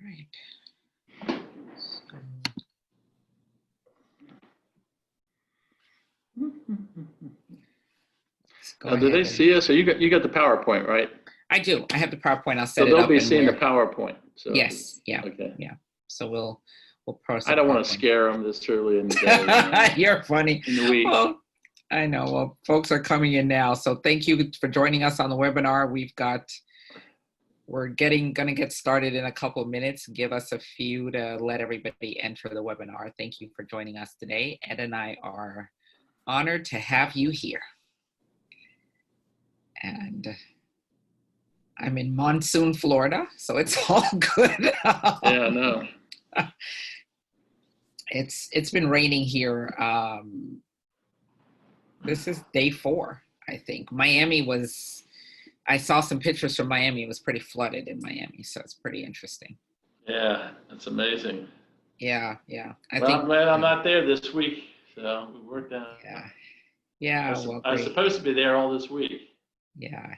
right. So, now, do they see us? Or you got the PowerPoint, right? I do. I have the Powerpoint. I'll set So it up. they'll be seeing the PowerPoint. So yes. Yeah. Okay. Yeah. So we'll post. I don't want to scare them this early in the day. You're funny. In the week. Well, I know. Well, folks are coming in now. So thank you for joining us on the webinar. We're going to get started in a couple of minutes. Give us a few to let everybody enter the webinar. Thank you for joining us today. Ed and I are honored to have you here. And I'm in monsoon, Florida, so it's all good. Yeah, no. It's been raining here. This is day 4, I think. I saw some pictures from Miami. It was pretty flooded in Miami, so it's pretty interesting. Yeah, that's amazing. Yeah. I'm glad I'm not there this week, so we worked out. Yeah. I was supposed to be there all this week. Yeah.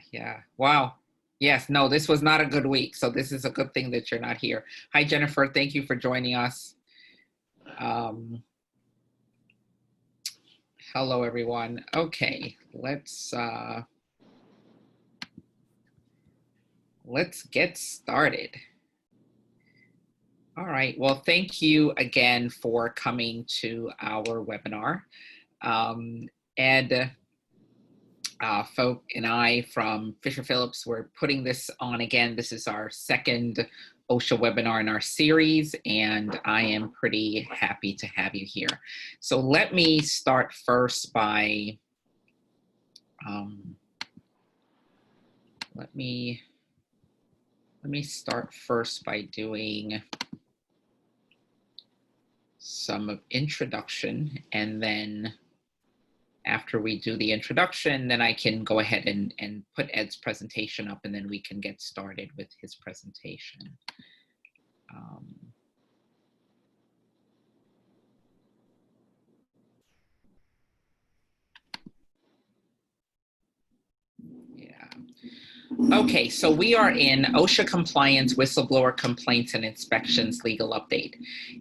Wow. Yes, no, this was not a good week, so this is a good thing that you're not here. Hi, Jennifer. Thank you for joining us. Hello, everyone. Okay, let's get started. All right. Well, thank you again for coming to our webinar. Ed, Folk and I from Fisher Phillips, we're putting this on again. This is our second OSHA webinar in our series, and I am pretty happy to have you here. So let me start first by, let me start first by doing some introduction, and then after we do the introduction, then I can go ahead and put Ed's presentation up, and then we can get started with his presentation. Okay, so we are in OSHA Compliance, Whistleblower Complaints and Inspections Legal Update.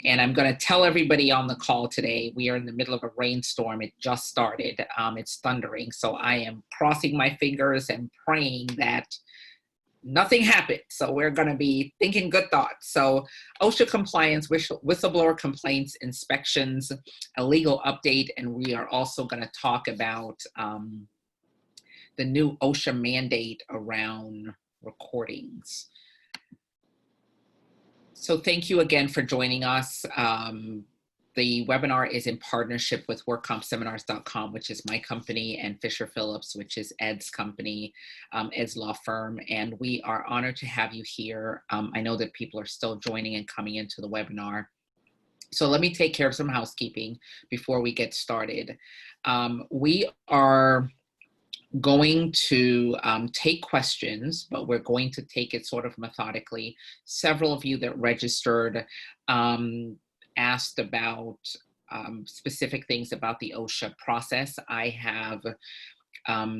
And I'm going to tell everybody on the call today, we are in the middle of a rainstorm. It just started. It's thundering. So I am crossing my fingers and praying that nothing happened. So we're going to be thinking good thoughts. So OSHA Compliance, Whistleblower Complaints, Inspections, a legal update. And we are also going to talk about the new OSHA mandate around recordings. So thank you again for joining us. The webinar is in partnership with WorkCompSeminars.com, which is my company, and Fisher Phillips, which is Ed's company, Ed's law firm. And we are honored to have you here. I know that people are still joining and coming into the webinar. So let me take care of some housekeeping before we get started. We are going to take questions, but we're going to take it sort of methodically. Several of you that registered asked about specific things about the OSHA process. I have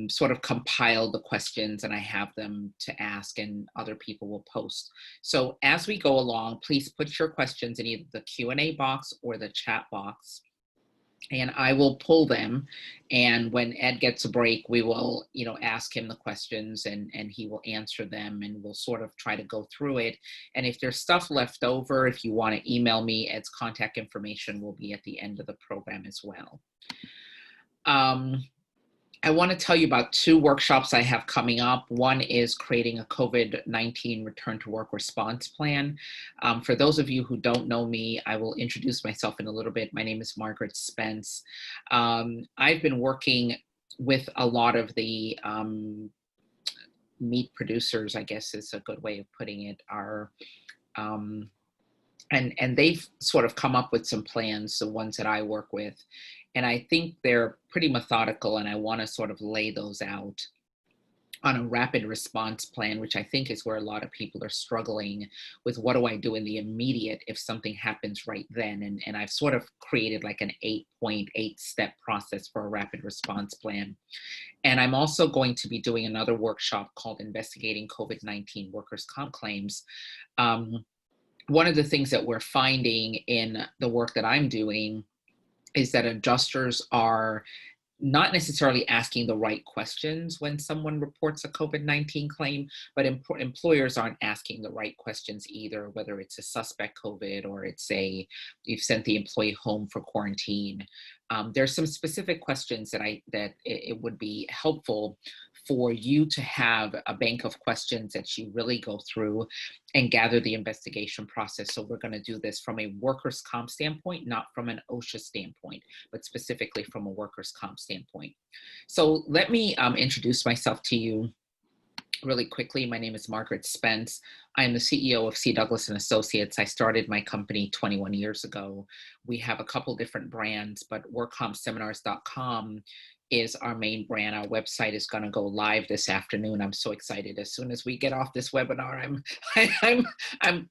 sort of compiled the questions, and I have them to ask, and other people will post. So as we go along, please put your questions in either the Q&A box or the chat box, and I will pull them. And when Ed gets a break, we will, ask him the questions, and he will answer them, and we'll sort of try to go through it. And if there's stuff left over, if you want to email me, Ed's contact information will be at the end of the program as well. I want to tell you about 2 workshops I have coming up. One is creating a COVID-19 return to work response plan. For those of you who don't know me, I will introduce myself in a little bit. My name is Margaret Spence. I've been working with a lot of the meat producers, I guess is a good way of putting it, and they've sort of come up with some plans, the ones that I work with. And I think they're pretty methodical, and I want to sort of lay those out on a rapid response plan, which I think is where a lot of people are struggling with. What do I do in the immediate if something happens right then? And I've sort of created like an 8-point-8-step process for a rapid response plan. And I'm also going to be doing another workshop called Investigating COVID-19 Workers' Comp Claims, one of the things that we're finding in the work that I'm doing is that adjusters are not necessarily asking the right questions when someone reports a COVID-19 claim, but employers aren't asking the right questions either, whether it's a suspect COVID or you've sent the employee home for quarantine. There's some specific questions that it would be helpful for you to have a bank of questions that you really go through and gather the investigation process. So we're going to do this from a workers' comp standpoint, not from an OSHA standpoint, but specifically from a workers' comp standpoint. So let me introduce myself to you really quickly. My name is Margaret Spence. I am the CEO of C. Douglas & Associates. I started my company 21 years ago. We have a couple different brands, but workcompseminars.com is our main brand. Our website is going to go live this afternoon. I'm so excited. As soon as we get off this webinar, I'm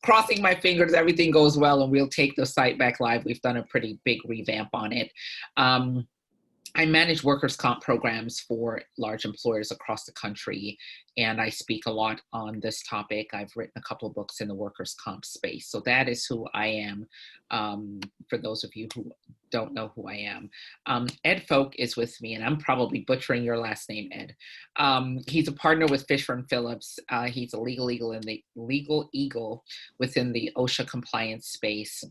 crossing my fingers everything goes well and we'll take the site back live. We've done a pretty big revamp on it. I manage workers' comp programs for large employers across the country, and I speak a lot on this topic. I've written a couple of books in the workers' comp space. So that is who I am, for those of you who don't know who I am. Ed Folk is with me, and I'm probably butchering your last name, Ed. He's a partner with Fisher & Phillips. He's a legal eagle within the OSHA compliance space.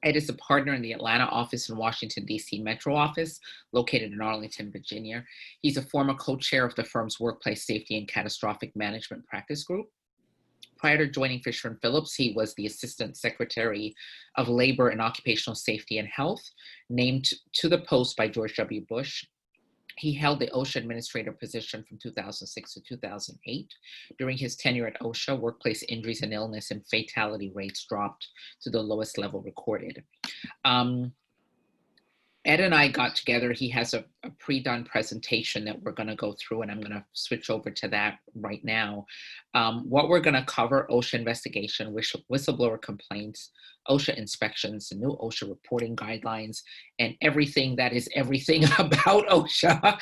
Ed is a partner in the Atlanta office and Washington, D.C. Metro office, located in Arlington, Virginia. He's a former co-chair of the firm's Workplace Safety and Catastrophic Management Practice Group. Prior to joining Fisher & Phillips, he was the Assistant Secretary of Labor and Occupational Safety and Health, named to the post by George W. Bush. He held the OSHA administrator position from 2006 to 2008. During his tenure at OSHA, workplace injuries and illness and fatality rates dropped to the lowest level recorded. Ed and I got together. He has a pre-done presentation that we're going to go through, and I'm going to switch over to that right now. What we're going to cover: OSHA investigation, whistleblower complaints, OSHA inspections, the new OSHA reporting guidelines, and everything that is everything about OSHA.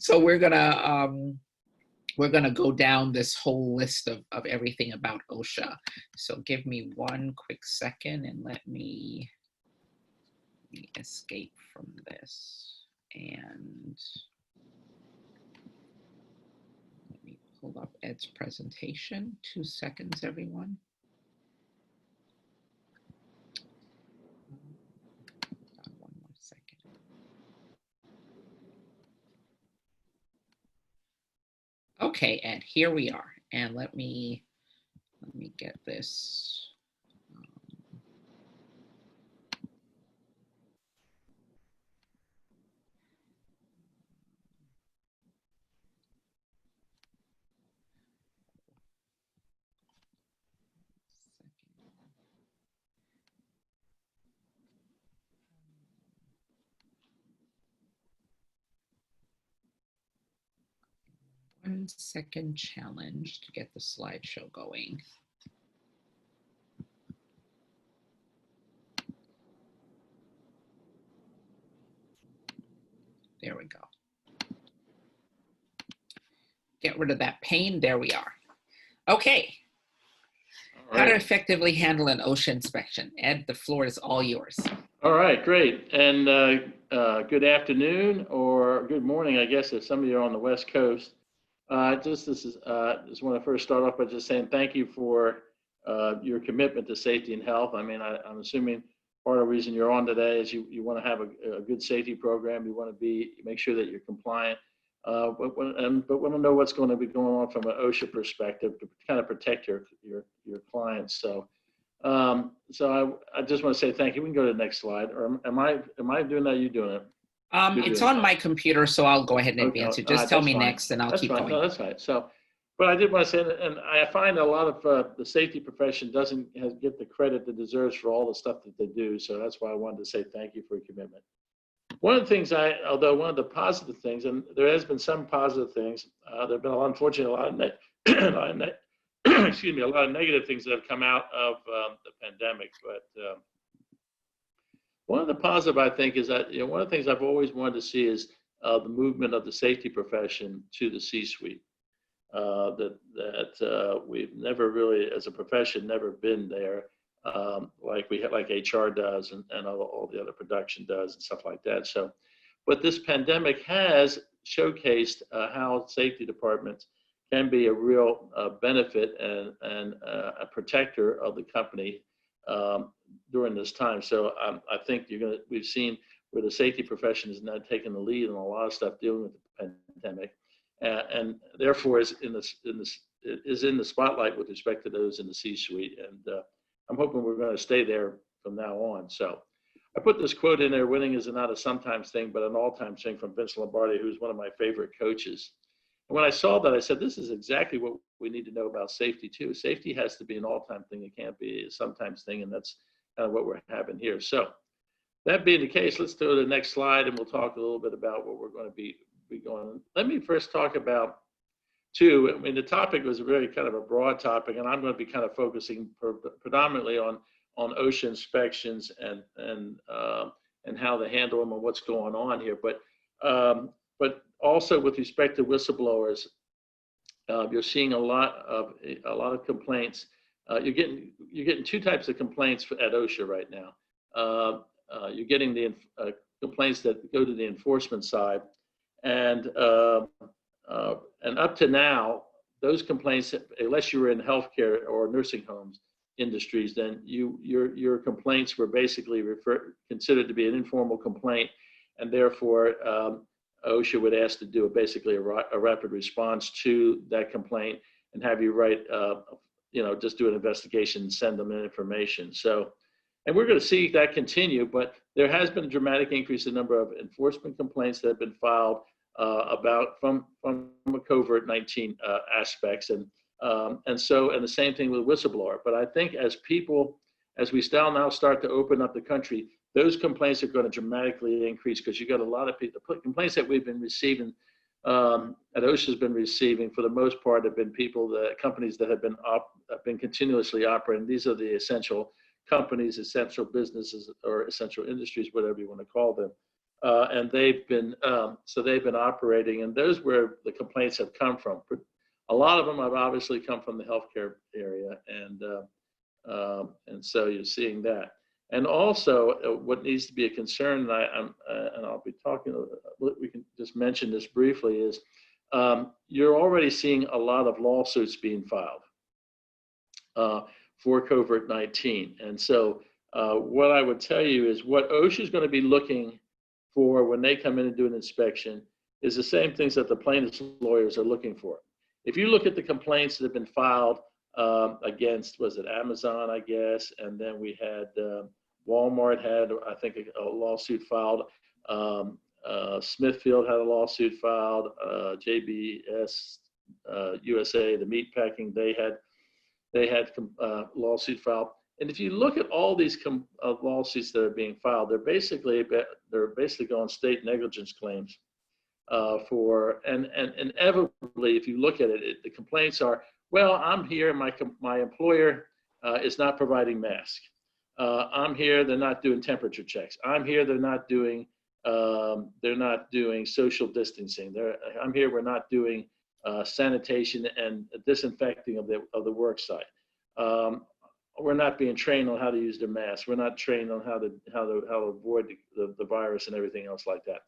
So we're gonna go down this whole list of everything about OSHA. So give me one quick second and let me escape from this, and let me pull up Ed's presentation. 2 seconds, everyone. One more second. Okay, Ed, here we are, and let me get this. One second challenge to get the slideshow going. There we go. Get rid of that pain. There we are. Okay. All right. How to effectively handle an OSHA inspection. Ed, the floor is all yours. All right, great. And good afternoon or good morning, I guess, if some of you are on the West Coast. Just want to first start off by just saying thank you for your commitment to safety and health. I mean, I'm assuming part of the reason you're on today is you want to have a good safety program. You want to make sure that you're compliant, but want to know what's going to be going on from an OSHA perspective to kind of protect your clients. So I just want to say thank you. We can go to the next slide. Or am I doing that? Are you doing it? It's on my computer, so I'll go ahead and advance it. Just tell me next, and I'll keep going. No, that's fine. So, but I did want to say, and I find a lot of the safety profession doesn't get the credit it deserves for all the stuff that they do. So that's why I wanted to say thank you for your commitment. One of the things although one of the positive things, and there has been some positive things, there have been unfortunately a lot of negative things that have come out of the pandemic, but. One of the positive, I think, is that one of the things I've always wanted to see is the movement of the safety profession to the C-suite. that we've never really, as a profession, never been there like HR does and all the other production does and stuff like that. So, but this pandemic has showcased how safety departments can be a real benefit and a protector of the company during this time. So I think we've seen where the safety profession is now taking the lead on a lot of stuff dealing with the pandemic, and therefore is in the spotlight with respect to those in the C-suite. And I'm hoping we're going to stay there from now on. So I put this quote in there: "Winning is not a sometimes thing, but an all-time thing," from Vince Lombardi, who's one of my favorite coaches. And when I saw that, I said, this is exactly what we need to know about safety too. Safety has to be an all-time thing. It can't be a sometimes thing, and that's kind of what we're having here. So that being the case, let's go to the next slide, and we'll talk a little bit about what we're going to be going. Let me first talk about two. I mean, the topic was a very kind of a broad topic, and I'm going to be kind of focusing predominantly on OSHA inspections and how they handle them and what's going on here. But also with respect to whistleblowers, you're seeing a lot of complaints. You're getting two types of complaints at OSHA right now. You're getting the complaints that go to the enforcement side, and up to now, those complaints, unless you were in healthcare or nursing homes industries, then your complaints were basically considered to be an informal complaint, and therefore OSHA would ask to do basically a rapid response to that complaint and have you write, just do an investigation and send them in information. So, and we're going to see that continue, but there has been a dramatic increase in the number of enforcement complaints that have been filed from COVID-19 aspects, and the same thing with whistleblower. But I think as we now start to open up the country, those complaints are going to dramatically increase, because you got a lot of people. The complaints that we've been receiving, that OSHA's been receiving, for the most part, have been companies that have been continuously operating. These are the essential companies, essential businesses, or essential industries, whatever you want to call them. And they've been operating, and those where the complaints have come from. A lot of them have obviously come from the healthcare area, and so you're seeing that. And also, what needs to be a concern, and I'll be talking, we can just mention this briefly, is you're already seeing a lot of lawsuits being filed for COVID-19. And so what I would tell you is what OSHA is going to be looking for when they come in and do an inspection is the same things that the plaintiff's lawyers are looking for. If you look at the complaints that have been filed against, was it Amazon, I guess, and then we had Walmart had, I think, a lawsuit filed. Smithfield had a lawsuit filed. JBS USA, the meat packing, they had lawsuit filed. And if you look at all these lawsuits that are being filed, they're basically going state negligence claims and inevitably, if you look at it, the complaints are, well, I'm here, my employer is not providing masks. I'm here, they're not doing temperature checks. I'm here, they're not doing social distancing. I'm here, we're not doing sanitation and disinfecting of the work site. We're not being trained on how to use their masks. We're not trained on how to avoid the virus and everything else like that.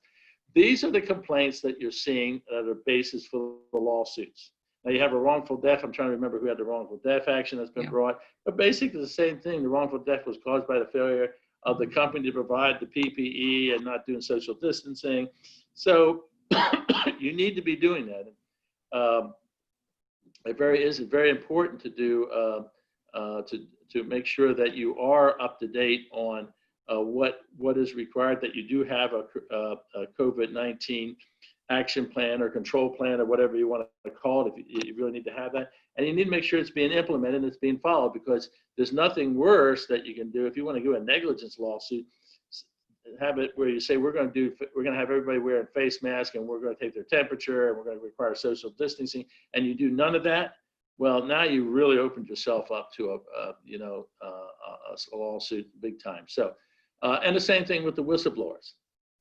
These are the complaints that you're seeing that are basis for the lawsuits. Now you have a wrongful death. I'm trying to remember who had the wrongful death action that's been brought, but basically the same thing. The wrongful death was caused by the failure of the company to provide the PPE and not doing social distancing. So you need to be doing that. It is very important to do to make sure that you are up to date on what is required, that you do have a COVID-19 action plan or control plan or whatever you want to call it. If you really need to have that, and you need to make sure it's being implemented and it's being followed, because there's nothing worse that you can do if you want to do a negligence lawsuit. Have it where you say we're going to have everybody wearing face masks and we're going to take their temperature and we're going to require social distancing, and you do none of that. Well, now you really opened yourself up to a lawsuit big time. So, and the same thing with the whistleblowers.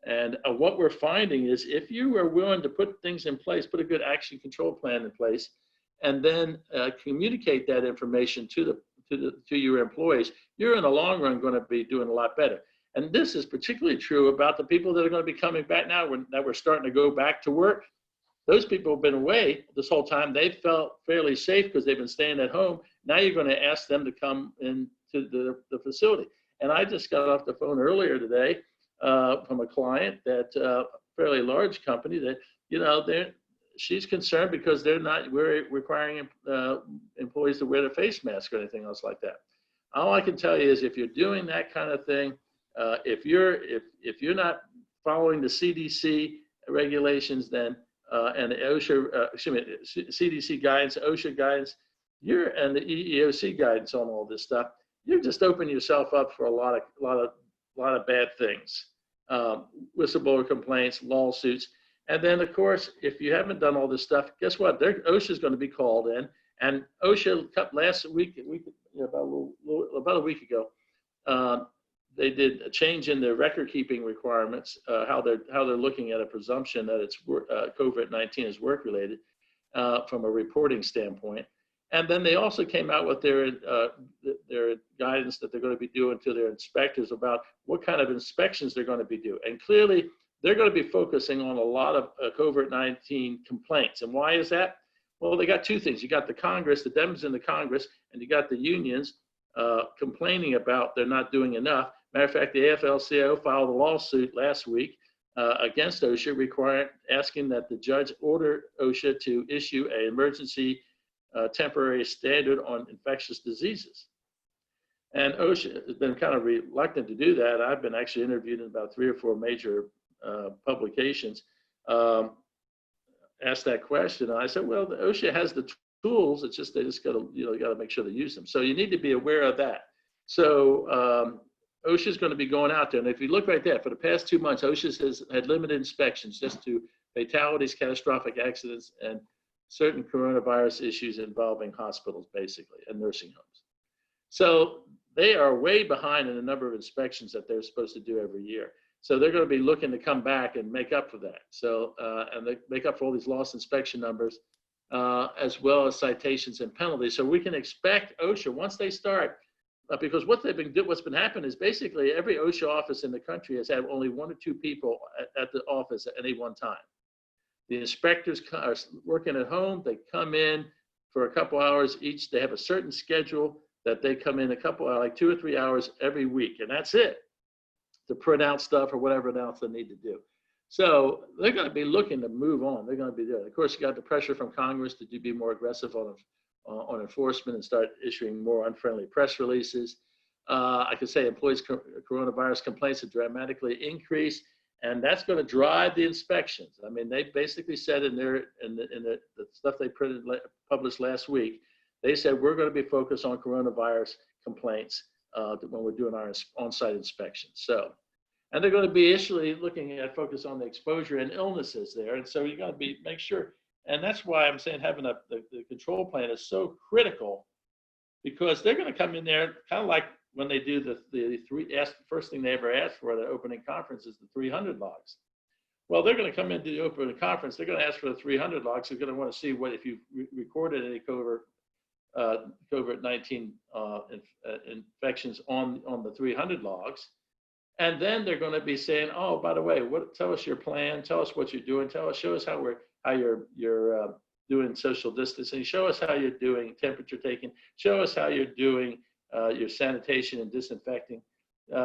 And what we're finding is if you are willing to put things in place, put a good action control plan in place, and then communicate that information to your employees, you're in the long run going to be doing a lot better. And this is particularly true about the people that are going to be coming back now that we're starting to go back to work. Those people have been away this whole time. They felt fairly safe because they've been staying at home. Now you're going to ask them to come into the facility. And I just got off the phone earlier today from a client that fairly large company that, she's concerned because we're requiring employees to wear the face mask or anything else like that. All I can tell you is if you're doing that kind of thing, if you're not following the CDC regulations, then and the OSHA, CDC guidance, OSHA guidance, and the EEOC guidance on all this stuff, you're just opening yourself up for a lot of bad things, whistleblower complaints, lawsuits, and then of course, if you haven't done all this stuff, guess what? OSHA is going to be called in, and OSHA last week, about a week ago, they did a change in their record-keeping requirements, how they're looking at a presumption that it's COVID-19 is work-related from a reporting standpoint. And then they also came out with their guidance that they're going to be doing to their inspectors about what kind of inspections they're going to be doing. And clearly, they're going to be focusing on a lot of COVID-19 complaints. And why is that? Well, they got two things. You got the Congress, the Dems in the Congress, and you got the unions complaining about they're not doing enough. Matter of fact, the AFL-CIO filed a lawsuit last week against OSHA, asking that the judge order OSHA to issue an emergency temporary standard on infectious diseases. And OSHA has been kind of reluctant to do that. I've been actually interviewed in about 3 or 4 major publications, asked that question. And I said, well, the OSHA has the tools. It's just they just got to make sure they use them. So you need to be aware of that. So OSHA is going to be going out there, and if you look right there, for the past 2 months, OSHA has had limited inspections just to fatalities, catastrophic accidents, and certain coronavirus issues involving hospitals, basically, and nursing homes. So they are way behind in the number of inspections that they're supposed to do every year. So they're going to be looking to come back and make up for that. So and they make up for all these lost inspection numbers, as well as citations and penalties. So we can expect OSHA once they start. Because what's been happening is basically every OSHA office in the country has had only 1 or 2 people at the office at any one time. The inspectors are working at home. They come in for a couple hours each. They have a certain schedule that they come in like 2 or 3 hours every week, and that's it, to print out stuff or whatever else they need to do. So they're going to be looking to move on. They're going to be there. Of course, you got the pressure from Congress to be more aggressive on enforcement and start issuing more unfriendly press releases. I could say employees' coronavirus complaints have dramatically increased, and that's going to drive the inspections. I mean, they basically said in the stuff they published last week, they said we're going to be focused on coronavirus complaints when we're doing our on-site inspections. So, and they're going to be initially looking at focus on the exposure and illnesses there, and so you got to make sure. And that's why I'm saying having the control plan is so critical, because they're going to come in there kind of like when they do the first thing they ever ask for at an opening conference is the 300 logs. Well, they're going to come into the opening conference. They're going to ask for the 300 logs. They're going to want to see if you recorded any COVID-19 infections on the 300 logs. And then they're going to be saying, oh, by the way, tell us your plan. Tell us what you're doing. Show us how you're doing social distancing. Show us how you're doing temperature taking. Show us how you're doing your sanitation and disinfecting.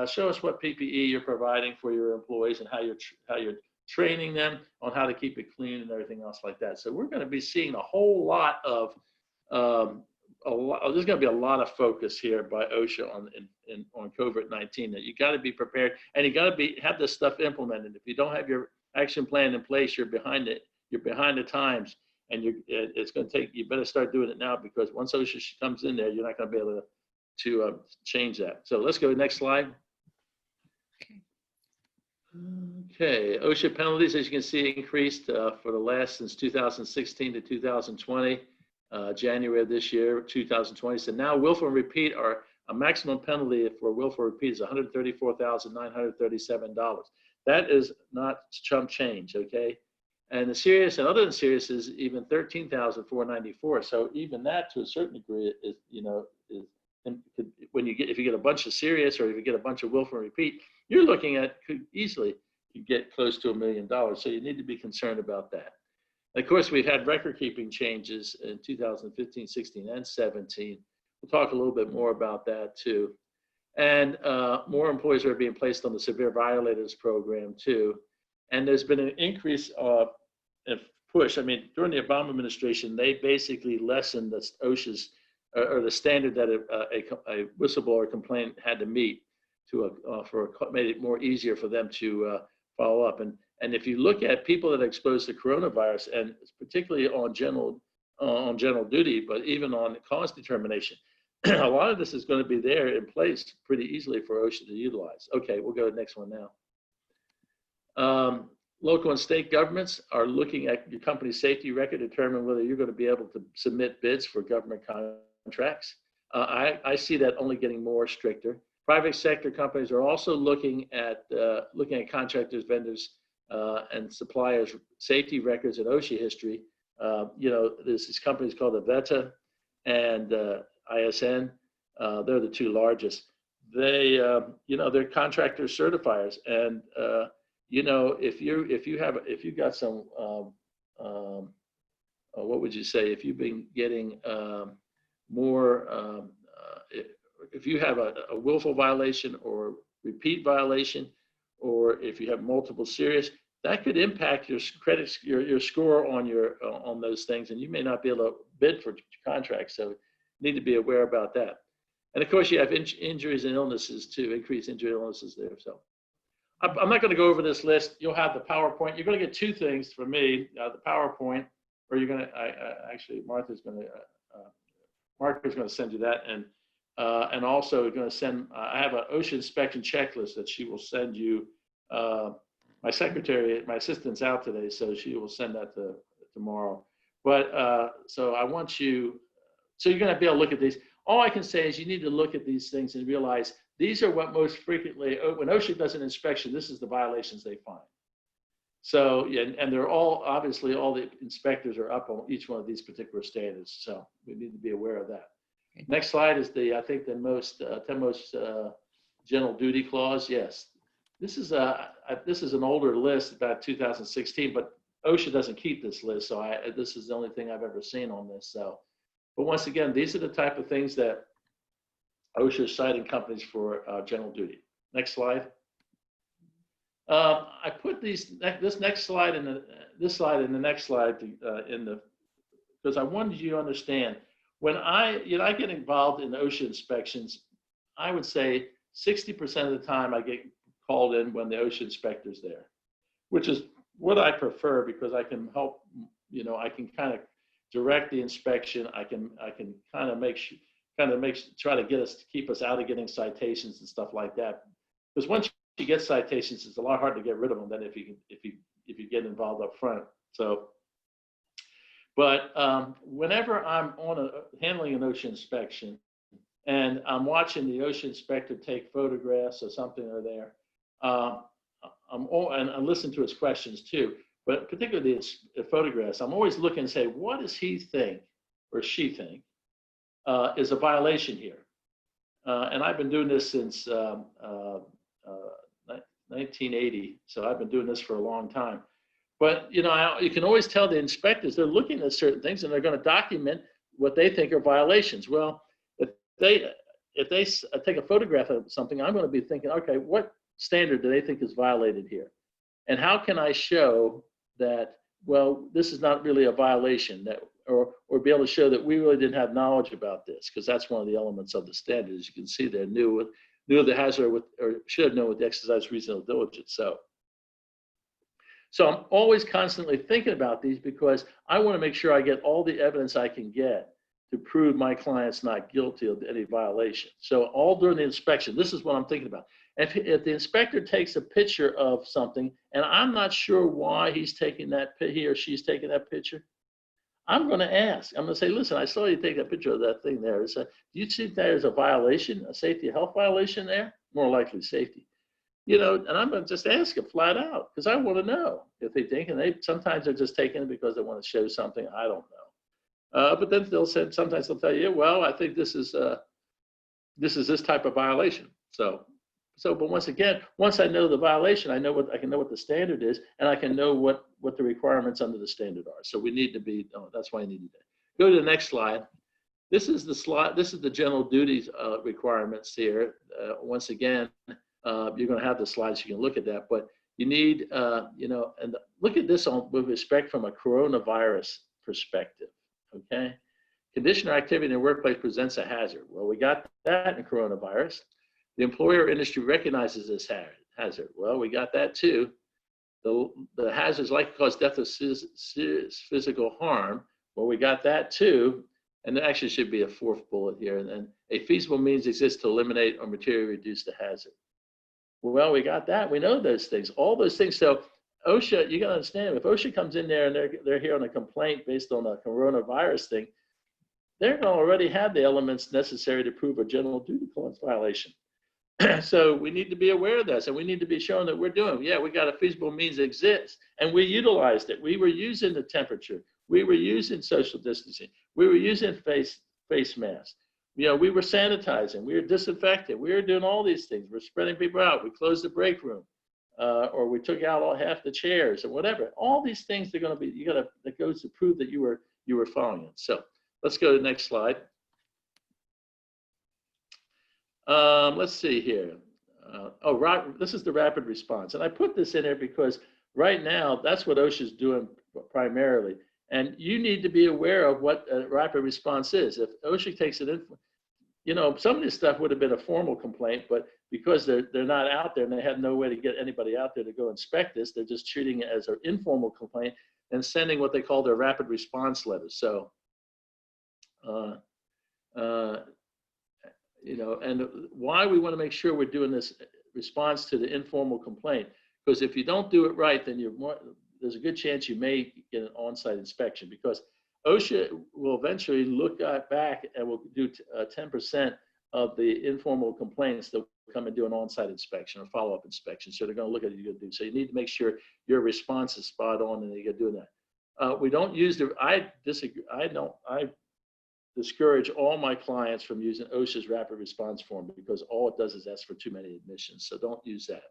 Show us what PPE you're providing for your employees and how you're training them on how to keep it clean and everything else like that. So we're going to be seeing a whole lot of there's going to be a lot of focus here by OSHA on COVID-19. That you got to be prepared, and you got to have this stuff implemented. If you don't have your action plan in place, you're behind it. You're behind the times, and it's going to take. You better start doing it now, because once OSHA comes in there, you're not going to be able to change that. So let's go to the next slide. Okay, OSHA penalties, as you can see, increased for the last since 2016 to 2020. January of this year, 2020. So now willful and repeat a maximum penalty for willful repeat is $134,937. That is not chump change, okay? And the serious and other than serious is even 13,494. So even that, to a certain degree, is when if you get a bunch of serious or if you get a bunch of willful and repeat, you're looking at could easily get close to $1 million. So you need to be concerned about that. Of course, we've had record-keeping changes in 2015, 16, and 17. We'll talk a little bit more about that too. And more employees are being placed on the severe violators program too. And there's been an increase of push. I mean, during the Obama administration, they basically lessened the OSHA's or the standard that a whistleblower complaint had to meet made it more easier for them to follow up. And if you look at people that are exposed to coronavirus, and particularly on general duty, but even on cause determination, a lot of this is going to be there in place pretty easily for OSHA to utilize. Okay, we'll go to the next one now. Local and state governments are looking at your company's safety record to determine whether you're going to be able to submit bids for government contracts. I see that only getting more stricter. Private sector companies are also looking at contractors, vendors, and suppliers' safety records and OSHA history. There's these companies called Avetta and ISN. They're the two largest. They're contractor certifiers, and if you got some, what would you say? If you've been getting more, if you have a willful violation or repeat violation, or if you have multiple serious, that could impact your credit, your score on those things, and you may not be able to bid for contracts. So you need to be aware about that. And of course, you have injuries and illnesses too, increased injury and illnesses there. So I'm not going to go over this list. You'll have the PowerPoint. You're going to get two things from me: the PowerPoint, or you're going to actually Martha's going to send you that, and also going to send. I have an OSHA inspection checklist that she will send you. My assistant's out today, so she will send that tomorrow. But so I want you. So you're going to be able to look at these. All I can say is you need to look at these things and realize these are what most frequently, when OSHA does an inspection, this is the violations they find. So, yeah, and they're all, obviously, all the inspectors are up on each one of these particular standards. So we need to be aware of that. Okay. Next slide is I think the most general duty clause. Yes, this is an older list, about 2016, but OSHA doesn't keep this list. So this is the only thing I've ever seen on this. So, but once again, these are the type of things that OSHA is citing companies for general duty. Next slide. I put this next slide and this slide and the next slide because I wanted you to understand when I get involved in OSHA inspections, I would say 60% of the time I get called in when the OSHA inspector's there, which is what I prefer because I can help. I can kind of direct the inspection. I can kind of try to keep us out of getting citations and stuff like that. Because once you get citations, it's a lot harder to get rid of them than if you get involved up front. So, but whenever I'm handling an OSHA inspection and I'm watching the OSHA inspector take photographs or something or there, and I listen to his questions too. But particularly the photographs, I'm always looking and say, what does he think or she think is a violation here? And I've been doing this since 1980, so I've been doing this for a long time. But you can always tell the inspectors they're looking at certain things and they're going to document what they think are violations. Well, if they take a photograph of something, I'm going to be thinking, okay, what standard do they think is violated here? And how can I show that, well, this is not really a violation, or be able to show that we really didn't have knowledge about this, because that's one of the elements of the standard. As you can see there, knew the hazard or should have known with the exercise reasonable diligence. So I'm always constantly thinking about these because I want to make sure I get all the evidence I can get to prove my client's not guilty of any violation. So all during the inspection, this is what I'm thinking about. If the inspector takes a picture of something and I'm not sure why he or she's taking that picture, I'm going to ask. I'm going to say, listen, I saw you take a picture of that thing there. Do you see that as a violation, a safety health violation there? More likely safety. and I'm going to just ask them flat out because I want to know if they think, and sometimes they're just taking it because they want to show something. I don't know. But then sometimes they'll tell you, well, I think this is this type of violation. But once again, once I know the violation, I can know what the standard is, and I can know what the requirements under the standard are. So we need to be. That's why I need to go to the next slide. This is the slide. This is the general duties requirements here. Once again, you're going to have the slides. You can look at that, but you need, and look at this with respect from a coronavirus perspective. Okay, condition or activity in the workplace presents a hazard. Well, we got that in coronavirus. The employer industry recognizes this hazard. Well, we got that too. The hazards likely to cause death or serious physical harm. Well, we got that too. And there actually should be a fourth bullet here. And a feasible means exists to eliminate or materially reduce the hazard. Well, we got that. We know those things, all those things. So OSHA, you got to understand, if OSHA comes in there and they're here on a complaint based on a coronavirus thing, they're going to already have the elements necessary to prove a general duty clause violation. So we need to be aware of this, and we need to be showing that we're doing. Yeah, we got a feasible means that exists, and we utilized it. We were using the temperature. We were using social distancing. We were using face masks. We were sanitizing. We were disinfecting. We were doing all these things. We're spreading people out. We closed the break room, or we took out half the chairs, or whatever. All these things are going to be. That goes to prove that you were following it. So let's go to the next slide. Let's see here. This is the rapid response. And I put this in there because right now, that's what OSHA is doing primarily. And you need to be aware of what a rapid response is. If OSHA takes it in, some of this stuff would have been a formal complaint, but because they're not out there and they have no way to get anybody out there to go inspect this, they're just treating it as an informal complaint and sending what they call their rapid response letters. So, and why we want to make sure we're doing this response to the informal complaint, because if you don't do it right, then there's a good chance you may get an on-site inspection, because OSHA will eventually look back and will do 10% of the informal complaints. They'll come and do an on-site inspection or follow-up inspection. So they're going to look at it. You're going to do. So you need to make sure your response is spot on, and you're doing that. We don't use I disagree. I discourage all my clients from using OSHA's rapid response form, because all it does is ask for too many admissions. So don't use that.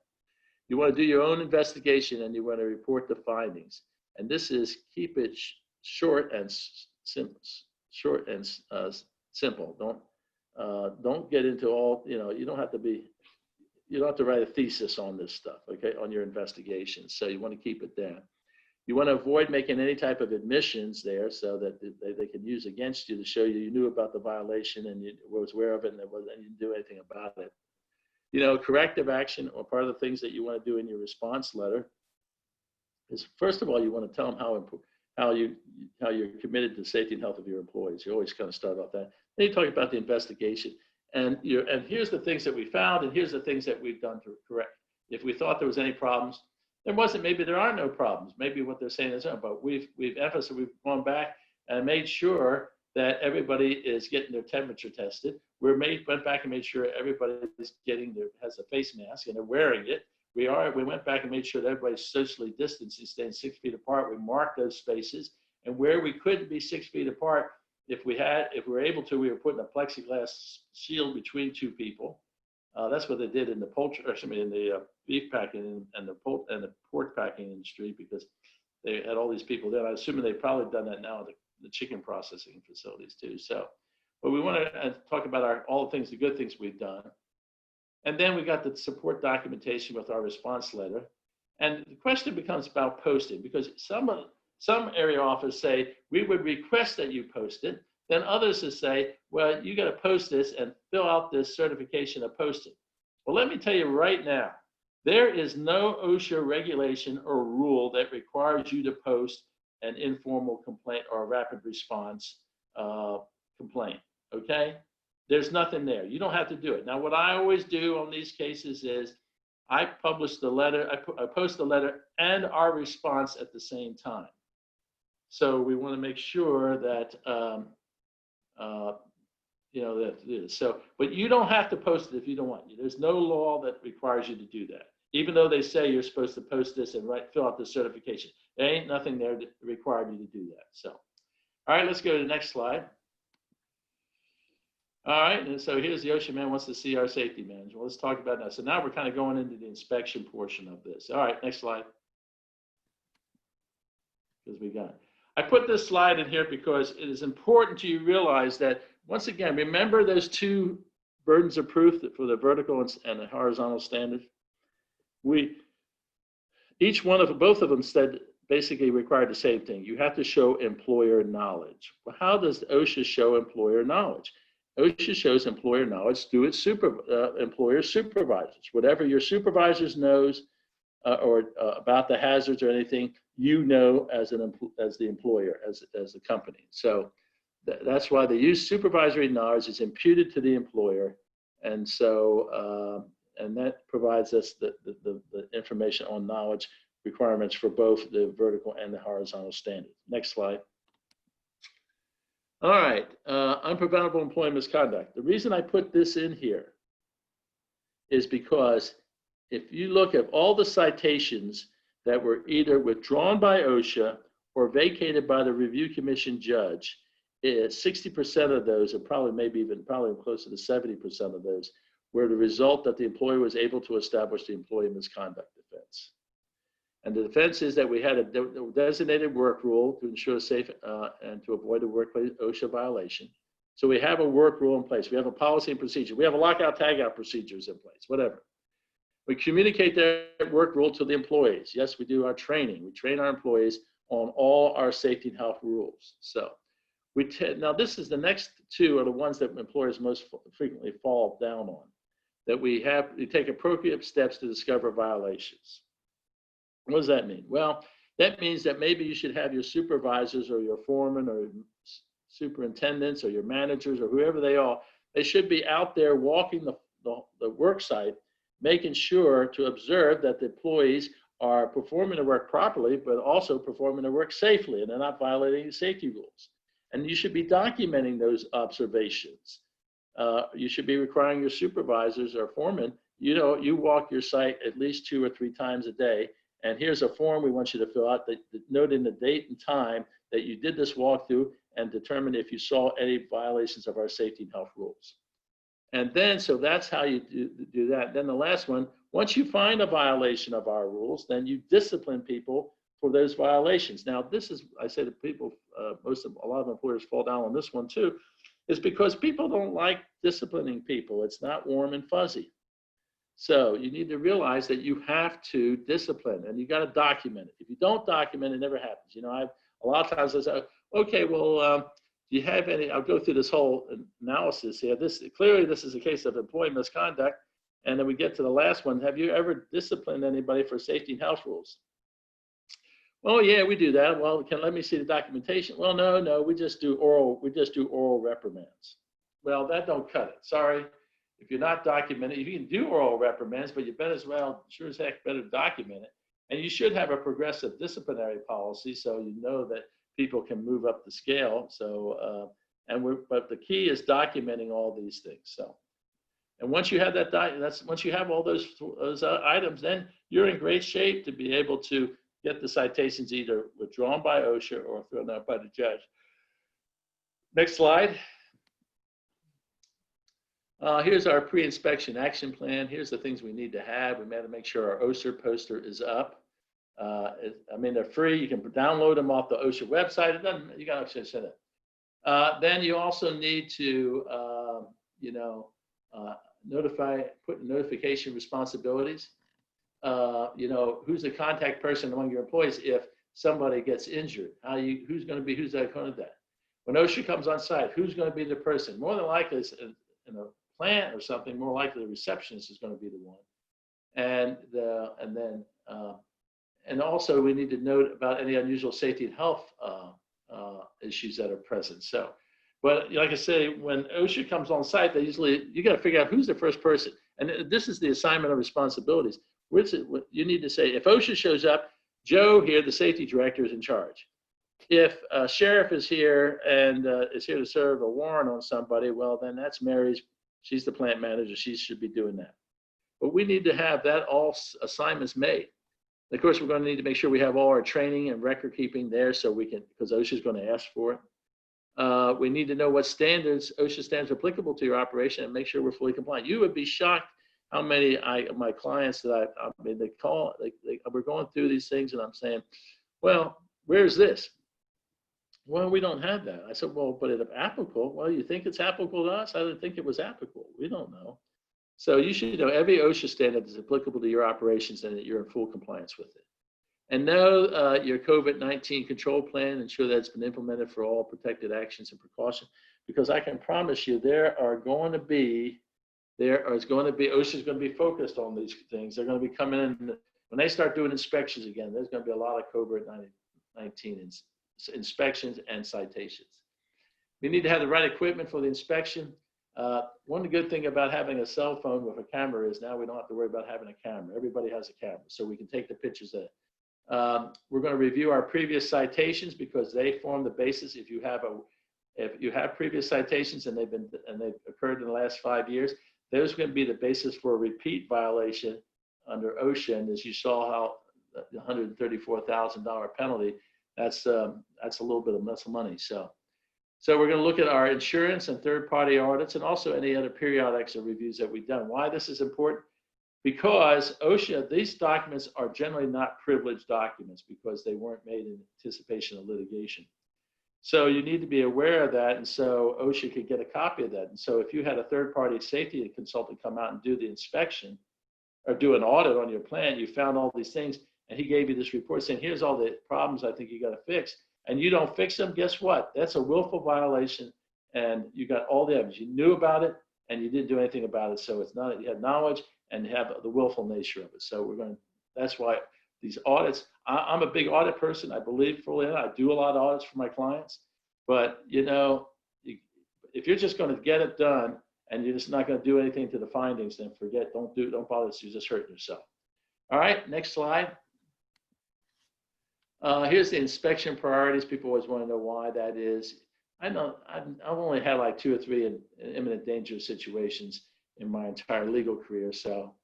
You want to do your own investigation, and you want to report the findings. And this is keep it short and simple. Simple. Don't get into all. You don't have to write a thesis on this stuff. Okay, on your investigation. So you want to keep it down. You want to avoid making any type of admissions there, so that they can use against you to show you knew about the violation and you was aware of it, and you didn't do anything about it. Corrective action, or part of the things that you want to do in your response letter, is first of all, you want to tell them how you're committed to the safety and health of your employees. You always kind of start off that. Then you talk about the investigation, and here's the things that we found, and here's the things that we've done to correct. If we thought there was any problems, maybe there are no problems. Maybe what they're saying is, but we've emphasized, we've gone back and made sure that everybody is getting their temperature tested. Went back and made sure everybody is has a face mask and they're wearing it. We went back and made sure that everybody's socially distancing, staying 6 feet apart. We marked those spaces, and where we couldn't be 6 feet apart, if we were able to, we were putting a plexiglass shield between two people. That's what they did in the beef packing and the pork packing industry, because they had all these people there. I'm assuming they've probably done that now at the chicken processing facilities too. So, but we want to talk about all the things, the good things we've done. And then we got the support documentation with our response letter. And the question becomes about posting, because some area offices say, we would request that you post it. Then others will say, well, you got to post this and fill out this certification of posting. Well, let me tell you right now, there is no OSHA regulation or rule that requires you to post an informal complaint or a rapid response complaint, okay? There's nothing there. You don't have to do it. Now, what I always do on these cases is I publish the letter, I post the letter and our response at the same time. So we want to make sure that, that it is. So, but you don't have to post it if you don't want to. There's no law that requires you to do that. even though they say you're supposed to post this and fill out the certification. There ain't nothing there that required you to do that. So, all right, let's go to the next slide. All right, and so here's the OSHA man wants to see our safety manager. Let's talk about that. So now we're kind of going into the inspection portion of this. All right, next slide. Because we got it. I put this slide in here because it is important to you realize that, once again, remember those two burdens of proof for the vertical and the horizontal standards? Both of them said basically required the same thing. You have to show employer knowledge. Well, how does OSHA show employer knowledge? OSHA shows employer knowledge through its employer supervisors. Whatever your supervisors knows about the hazards or anything, you know as the employer, as the company. So that's why they use supervisory knowledge. It's imputed to the employer, and so and that provides us the information on knowledge requirements for both the vertical and the horizontal standards. Next slide. All right, unpreventable employee misconduct. The reason I put this in here is because if you look at all the citations that were either withdrawn by OSHA or vacated by the review commission judge, 60% of those, and probably closer to 70% of those, were the result that the employer was able to establish the employee misconduct defense. And the defense is that we had a designated work rule to ensure safe and to avoid a workplace OSHA violation. So we have a work rule in place. We have a policy and procedure. We have a lockout, tagout procedures in place, whatever. We communicate that work rule to the employees. Yes, we do our training. We train our employees on all our safety and health rules. So now this is the next two are the ones that employers most frequently fall down on, that we take appropriate steps to discover violations. What does that mean? Well, that means that maybe you should have your supervisors or your foremen or superintendents or your managers or whoever they are. They should be out there walking the work site, making sure to observe that the employees are performing the work properly, but also performing the work safely, and they're not violating safety rules. And you should be documenting those observations. You should be requiring your supervisors or foremen, you walk your site at least 2 or 3 times a day. And here's a form we want you to fill out, noting the date and time that you did this walkthrough and determine if you saw any violations of our safety and health rules. And then, so that's how you do that. Then the last one, once you find a violation of our rules, then you discipline people for those violations. Now, this is, I say to people, a lot of employers fall down on this one too, is because people don't like disciplining people. It's not warm and fuzzy. So you need to realize that you have to discipline, and you got to document it. If you don't document it, never happens. A lot of times I say, okay, well, do you have any? I'll go through this whole analysis here. Clearly this is a case of employee misconduct, and then we get to the last one. Have you ever disciplined anybody for safety and health rules? Well, yeah, we do that. Well, let me see the documentation. Well, no, we just do oral reprimands. Well, that don't cut it. Sorry. If you're not documenting, you can do oral reprimands, but you better as well, sure as heck, better document it. And you should have a progressive disciplinary policy so you know that people can move up the scale. So, but the key is documenting all these things. So, and once you have once you have all those items, then you're in great shape to be able to get the citations either withdrawn by OSHA or thrown out by the judge. Next slide. Here's our pre-inspection action plan. Here's the things we need to have. We have to make sure our OSHA poster is up. They're free. You can download them off the OSHA website. You got to send it. Then you also need to, put notification responsibilities. Who's the contact person among your employees if somebody gets injured? Who's going to that? When OSHA comes on site, who's going to be the person? More than likely, in a plant or something, more likely the receptionist is going to be the one. And also we need to note about any unusual safety and health issues that are present. So, but like I say, when OSHA comes on site, you got to figure out who's the first person. And this is the assignment of responsibilities. You need to say, if OSHA shows up, Joe here, the safety director, is in charge. If a sheriff is here and is here to serve a warrant on somebody, well, then that's Mary's. She's the plant manager. She should be doing that. but we need to have that all assignments made. And of course, we're going to need to make sure we have all our training and record keeping there so we can, because OSHA is going to ask for it. We need to know what standards, OSHA standards are applicable to your operation and make sure we're fully compliant. You would be shocked how many of my clients that they call, we're going through these things and I'm saying, well, where's this? Well, we don't have that. I said, well, but it's applicable. Well, you think it's applicable to us? I didn't think it was applicable. We don't know. So you should know every OSHA standard is applicable to your operations and that you're in full compliance with it. And know your COVID-19 control plan, ensure that it's been implemented for all protected actions and precautions, because I can promise you OSHA is going to be focused on these things. They're going to be coming in, when they start doing inspections again, there's going to be a lot of COVID-19 inspections and citations. We need to have the right equipment for the inspection. One good thing about having a cell phone with a camera is now we don't have to worry about having a camera. Everybody has a camera, so we can take the pictures of it. We're going to review our previous citations because they form the basis. If you have previous citations and they've occurred in the last 5 years, those are going to be the basis for a repeat violation under OSHA. And as you saw, how the $134,000 penalty, that's a little bit of money. So we're going to look at our insurance and third-party audits and also any other periodics or reviews that we've done. Why this is important? Because OSHA, these documents are generally not privileged documents because they weren't made in anticipation of litigation. So you need to be aware of that, and so OSHA could get a copy of that. And so if you had a third-party safety consultant come out and do the inspection or do an audit on your plan, you found all these things, and he gave you this report saying, here's all the problems I think you got to fix, and you don't fix them, guess what? That's a willful violation, and you got all the evidence. You knew about it, and you didn't do anything about it, so it's not, you had knowledge and have the willful nature of it. So that's why these audits, I'm a big audit person. I believe fully in it. I do a lot of audits for my clients, but if you're just going to get it done and you're just not going to do anything to the findings, then forget, don't bother, you're just hurting yourself. All right, next slide. Here's the inspection priorities. People always want to know why that is. I know I've only had like 2 or 3 in imminent danger situations in my entire legal career. So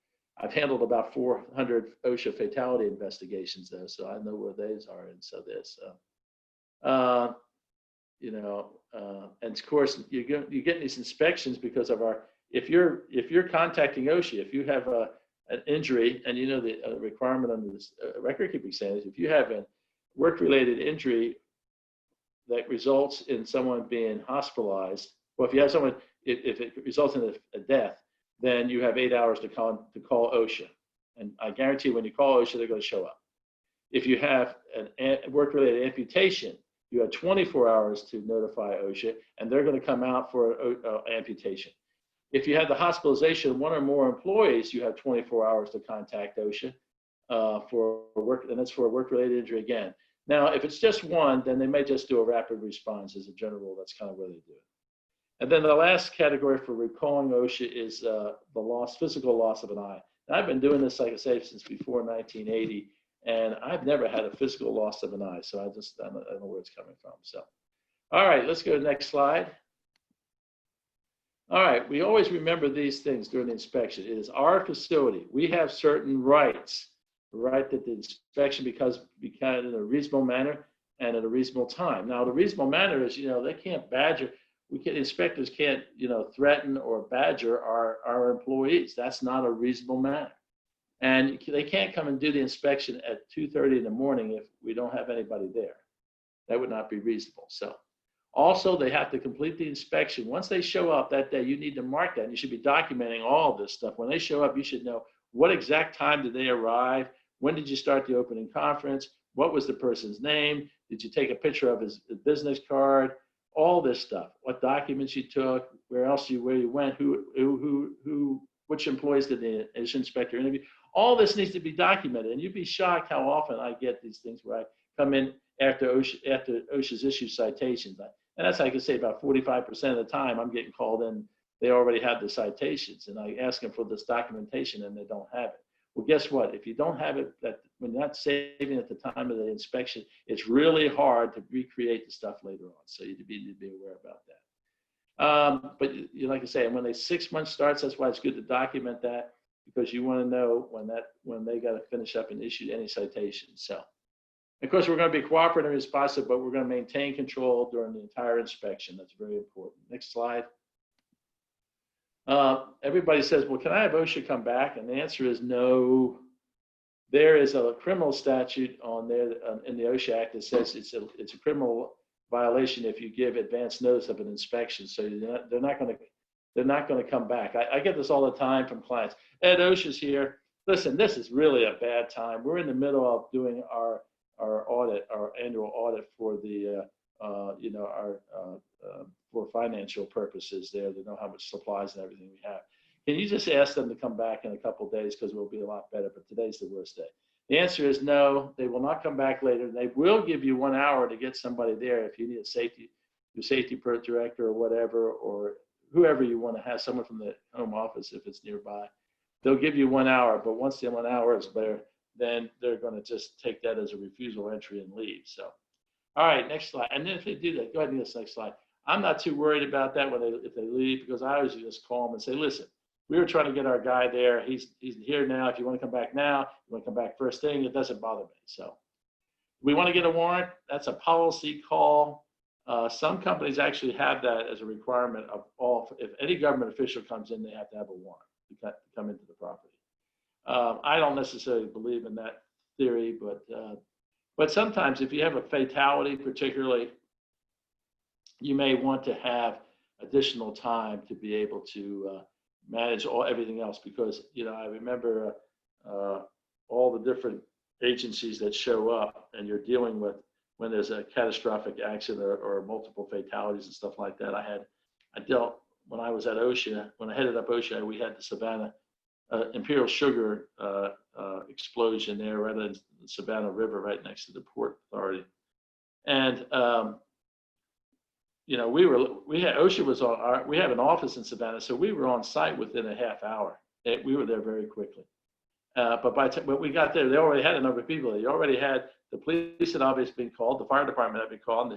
I've handled about 400 OSHA fatality investigations though, so I know where those are. And so this, and of course you get these inspections because of if you're contacting OSHA, if you have an injury, and the requirement under this record keeping standards, if you have a work-related injury that results in someone being hospitalized, well, if you have someone, if it results in a death, then you have 8 hours to call OSHA. And I guarantee when you call OSHA, they're going to show up. If you have a work-related amputation, you have 24 hours to notify OSHA, and they're going to come out for amputation. If you have the hospitalization of 1 or more employees, you have 24 hours to contact OSHA for work, and that's for a work-related injury again. Now, if it's just 1, then they may just do a rapid response as a general rule. That's kind of where they do it. And then the last category for recalling OSHA is the physical loss of an eye. And I've been doing this, like I say, since before 1980, and I've never had a physical loss of an eye. So I don't know where it's coming from. So, all right, let's go to the next slide. All right, we always remember these things during the inspection. It is our facility. We have certain rights. The right that the inspection be in a reasonable manner and at a reasonable time. Now, the reasonable manner is, they can't badger. Inspectors can't, threaten or badger our employees. That's not a reasonable manner. And they can't come and do the inspection at 2:30 in the morning if we don't have anybody there. That would not be reasonable. So also they have to complete the inspection. Once they show up that day, you need to mark that. And you should be documenting all this stuff. When they show up, you should know what exact time did they arrive? When did you start the opening conference? What was the person's name? Did you take a picture of his business card? All this stuff, what documents you took, where you went, which employees did the inspector interview. All this needs to be documented, and you'd be shocked how often I get these things where I come in after OSHA's issued citations. And that's, I can say, about 45% of the time I'm getting called in, they already have the citations, and I ask them for this documentation and they don't have it. Well, guess what? If you don't have it, when you're not saving at the time of the inspection, it's really hard to recreate the stuff later on. So you need to be aware about that. But like I say, when the 6 months starts, that's why it's good to document that. because you want to know when they got to finish up and issue any citations. So, of course, we're going to be cooperative and responsive, but we're going to maintain control during the entire inspection. That's very important. Next slide. Everybody says, well, can I have OSHA come back? And the answer is no. There is a criminal statute on there in the OSHA Act that says it's a criminal violation if you give advance notice of an inspection. So they're not going to come back. I get this all the time from clients. Ed, OSHA's here. Listen, this is really a bad time. We're in the middle of doing our audit, our annual audit for the for financial purposes there to know how much supplies and everything we have. Can you just ask them to come back in a couple of days because we'll be a lot better, but today's the worst day. The answer is no, they will not come back later. They will give you 1 hour to get somebody there if you need your safety director or whatever, or whoever you want to have, someone from the home office if it's nearby. They'll give you 1 hour, but once the 1 hour is there, then they're going to just take that as a refusal entry and leave. So, all right, next slide. And then if they do that, go ahead and do this next slide. I'm not too worried about that if they leave, because I always just call them and say, listen, we were trying to get our guy there. He's here now. If you want to come back now, you want to come back first thing, it doesn't bother me. So we want to get a warrant. That's a policy call. Some companies actually have that as a requirement of all. If any government official comes in, they have to have a warrant to come into the property. I don't necessarily believe in that theory, but sometimes if you have a fatality, particularly, you may want to have additional time to be able to manage everything else, because I remember all the different agencies that show up and you're dealing with when there's a catastrophic accident or multiple fatalities and stuff like that. I dealt when I was at OSHA, when I headed up OSHA, we had the Savannah Imperial Sugar explosion there right in the Savannah River, right next to the Port Authority. And OSHA was we have an office in Savannah, so we were on site within a half hour. We were there very quickly. But by the time we got there, they already had a number of people. They already had the police had obviously been called, the fire department had been called,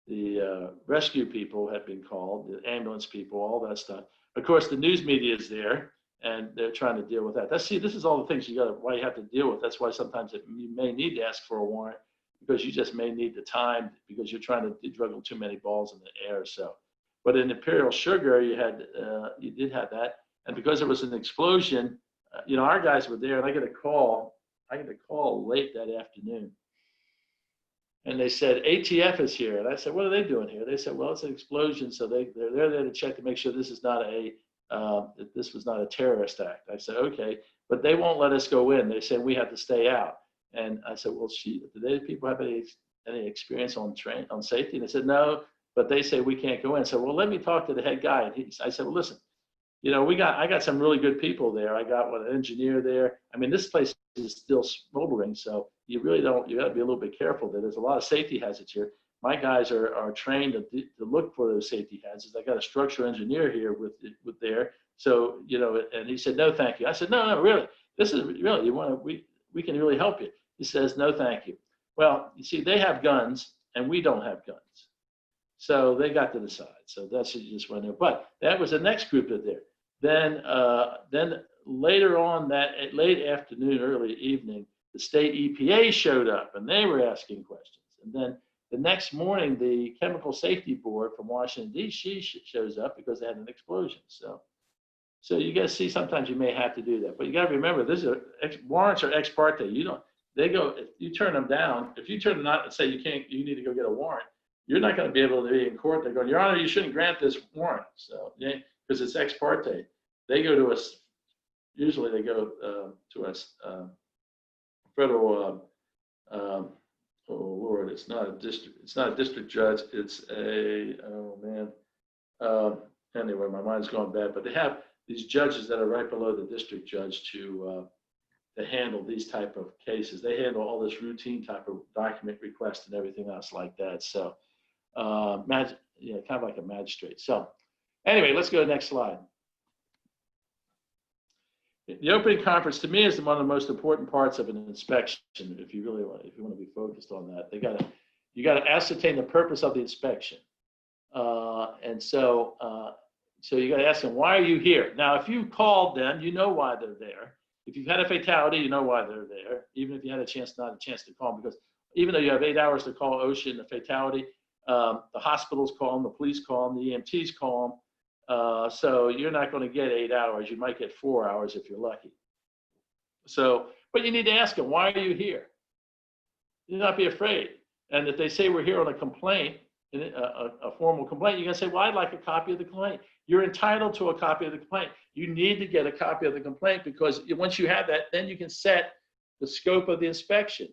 the rescue people had been called, the ambulance people, all that stuff. Of course, the news media is there, and they're trying to deal with that. This is all the things why you have to deal with. That's why sometimes you may need to ask for a warrant, because you just may need the time because you're trying to juggle too many balls in the air. So, but in Imperial Sugar, you did have that, and because there was an explosion, our guys were there, and I get a call late that afternoon, and they said ATF is here, and I said, what are they doing here? They said, well, it's an explosion, so they're there to check to make sure this is not this was not a terrorist act. I said, okay, but they won't let us go in. They said we have to stay out. And I said, well, do people have any experience on safety? And they said, no, but they say we can't go in. So, well, let me talk to the head guy. And I said, well, listen, I got some really good people there. I got an engineer there. I mean, this place is still smoldering, so you got to be a little bit careful. There's a lot of safety hazards here. My guys are trained to look for those safety hazards. I got a structural engineer here with there. So, and he said, no, thank you. I said, no, really, this is really, we can really help you. He says, no, thank you. Well, you see, they have guns and we don't have guns. So they got to decide. So that's just one there. But that was the next group that there. Then later on that late afternoon, early evening, the state EPA showed up and they were asking questions. And then the next morning, the Chemical Safety Board from Washington, D.C. shows up because they had an explosion. So you got to see, sometimes you may have to do that. But you got to remember, warrants are ex parte. If you turn them down, if you turn them out and say you need to go get a warrant, you're not going to be able to be in court. They're going, Your Honor, you shouldn't grant this warrant. So, because it's ex parte. They go to us, usually they go to us federal, oh Lord, it's not a district judge. It's anyway, my mind's going bad, but they have these judges that are right below the district judge to handle these type of cases. They handle all this routine type of document request and everything else like that. So, kind of like a magistrate. So, anyway, let's go to the next slide. The opening conference to me is one of the most important parts of an inspection. If you want to be focused on that, you got to ascertain the purpose of the inspection. And so, So you got to ask them, why are you here? Now, if you called them, you know why they're there. If you've had a fatality, you know why they're there, even if you had not a chance to call them, because even though you have 8 hours to call OSHA in the fatality, the hospitals call them, the police call them, the EMTs call them. So you're not going to get 8 hours. You might get 4 hours if you're lucky. So, but you need to ask them, why are you here? Do not be afraid. And if they say we're here on a complaint, a formal complaint, you're going to say, well, I'd like a copy of the complaint. You're entitled to a copy of the complaint. You need to get a copy of the complaint, because once you have that, then you can set the scope of the inspection.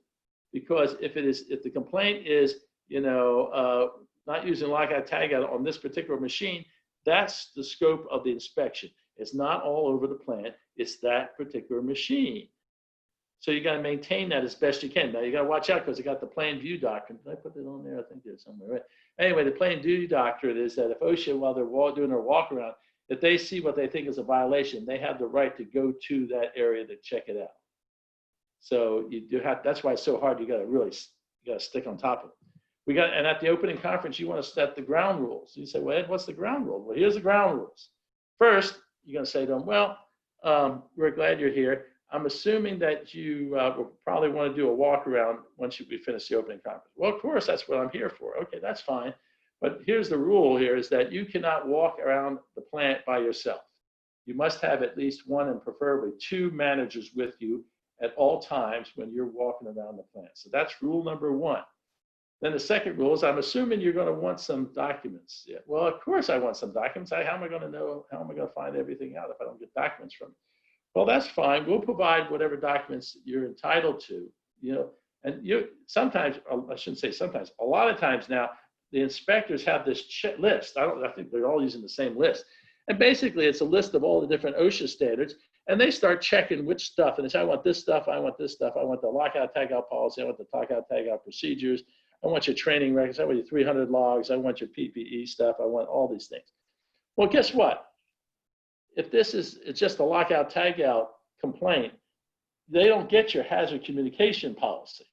Because if the complaint is, not using lockout tagout on this particular machine, that's the scope of the inspection. It's not all over the plant. It's that particular machine. So you got to maintain that as best you can. Now you got to watch out, because they got the plain view doctrine. Did I put it on there? I think there's somewhere, right? Anyway, the plain view doctrine is that if OSHA, while they're doing their walk around, if they see what they think is a violation, they have the right to go to that area to check it out. So you do have. That's why it's so hard. You got to stick on top of it. And at the opening conference, you want to set the ground rules. You say, well, Ed, what's the ground rule? Well, here's the ground rules. First, you're going to say to them, well, we're glad you're here. I'm assuming that you will probably want to do a walk around once we finish the opening conference. Well, of course, that's what I'm here for. Okay, that's fine. But here's the rule here is that you cannot walk around the plant by yourself. You must have at least one and preferably 2 managers with you at all times when you're walking around the plant. So that's rule number 1. Then the second rule is, I'm assuming you're going to want some documents. Yeah. Well, of course I want some documents. How am I going to know? How am I going to find everything out if I don't get documents from you? Well, that's fine. We'll provide whatever documents you're entitled to. And sometimes, I shouldn't say sometimes, a lot of times now, the inspectors have this list. I think they're all using the same list. And basically, it's a list of all the different OSHA standards. And they start checking which stuff. And they say, I want this stuff. I want this stuff. I want the lockout tagout policy. I want the lockout tagout procedures. I want your training records. I want your 300 logs. I want your PPE stuff. I want all these things. Well, guess what? If it's just a lockout tagout complaint, they don't get your hazard communication policy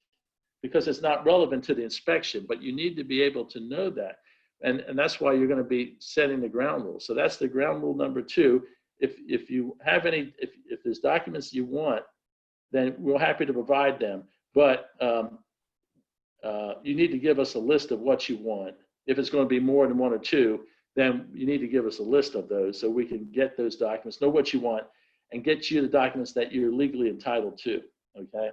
because it's not relevant to the inspection, but you need to be able to know that. And that's why you're going to be setting the ground rules. So that's the ground rule number 2. If you have if there's documents you want, then we're happy to provide them. But you need to give us a list of what you want. If it's going to be more than 1 or 2, then you need to give us a list of those so we can get those documents, know what you want, and get you the documents that you're legally entitled to, okay?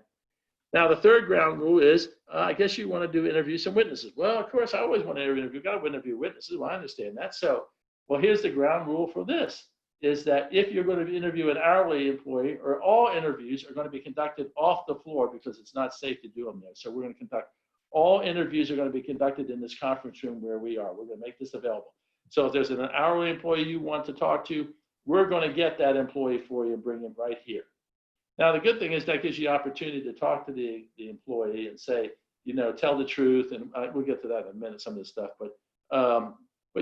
Now, the third ground rule is, I guess you want to interview some witnesses. Well, of course, I always want to interview. You've got to interview witnesses. Well, I understand that. So, well, here's the ground rule for this, is that if you're going to interview an hourly employee, or all interviews are going to be conducted off the floor because it's not safe to do them there. So we're going to conduct, all interviews are going to be conducted in this conference room where we are. We're going to make this available. So if there's an hourly employee you want to talk to, we're going to get that employee for you and bring him right here. Now, the good thing is that gives you opportunity to talk to the employee and say, tell the truth. And we'll get to that in a minute, some of this stuff. But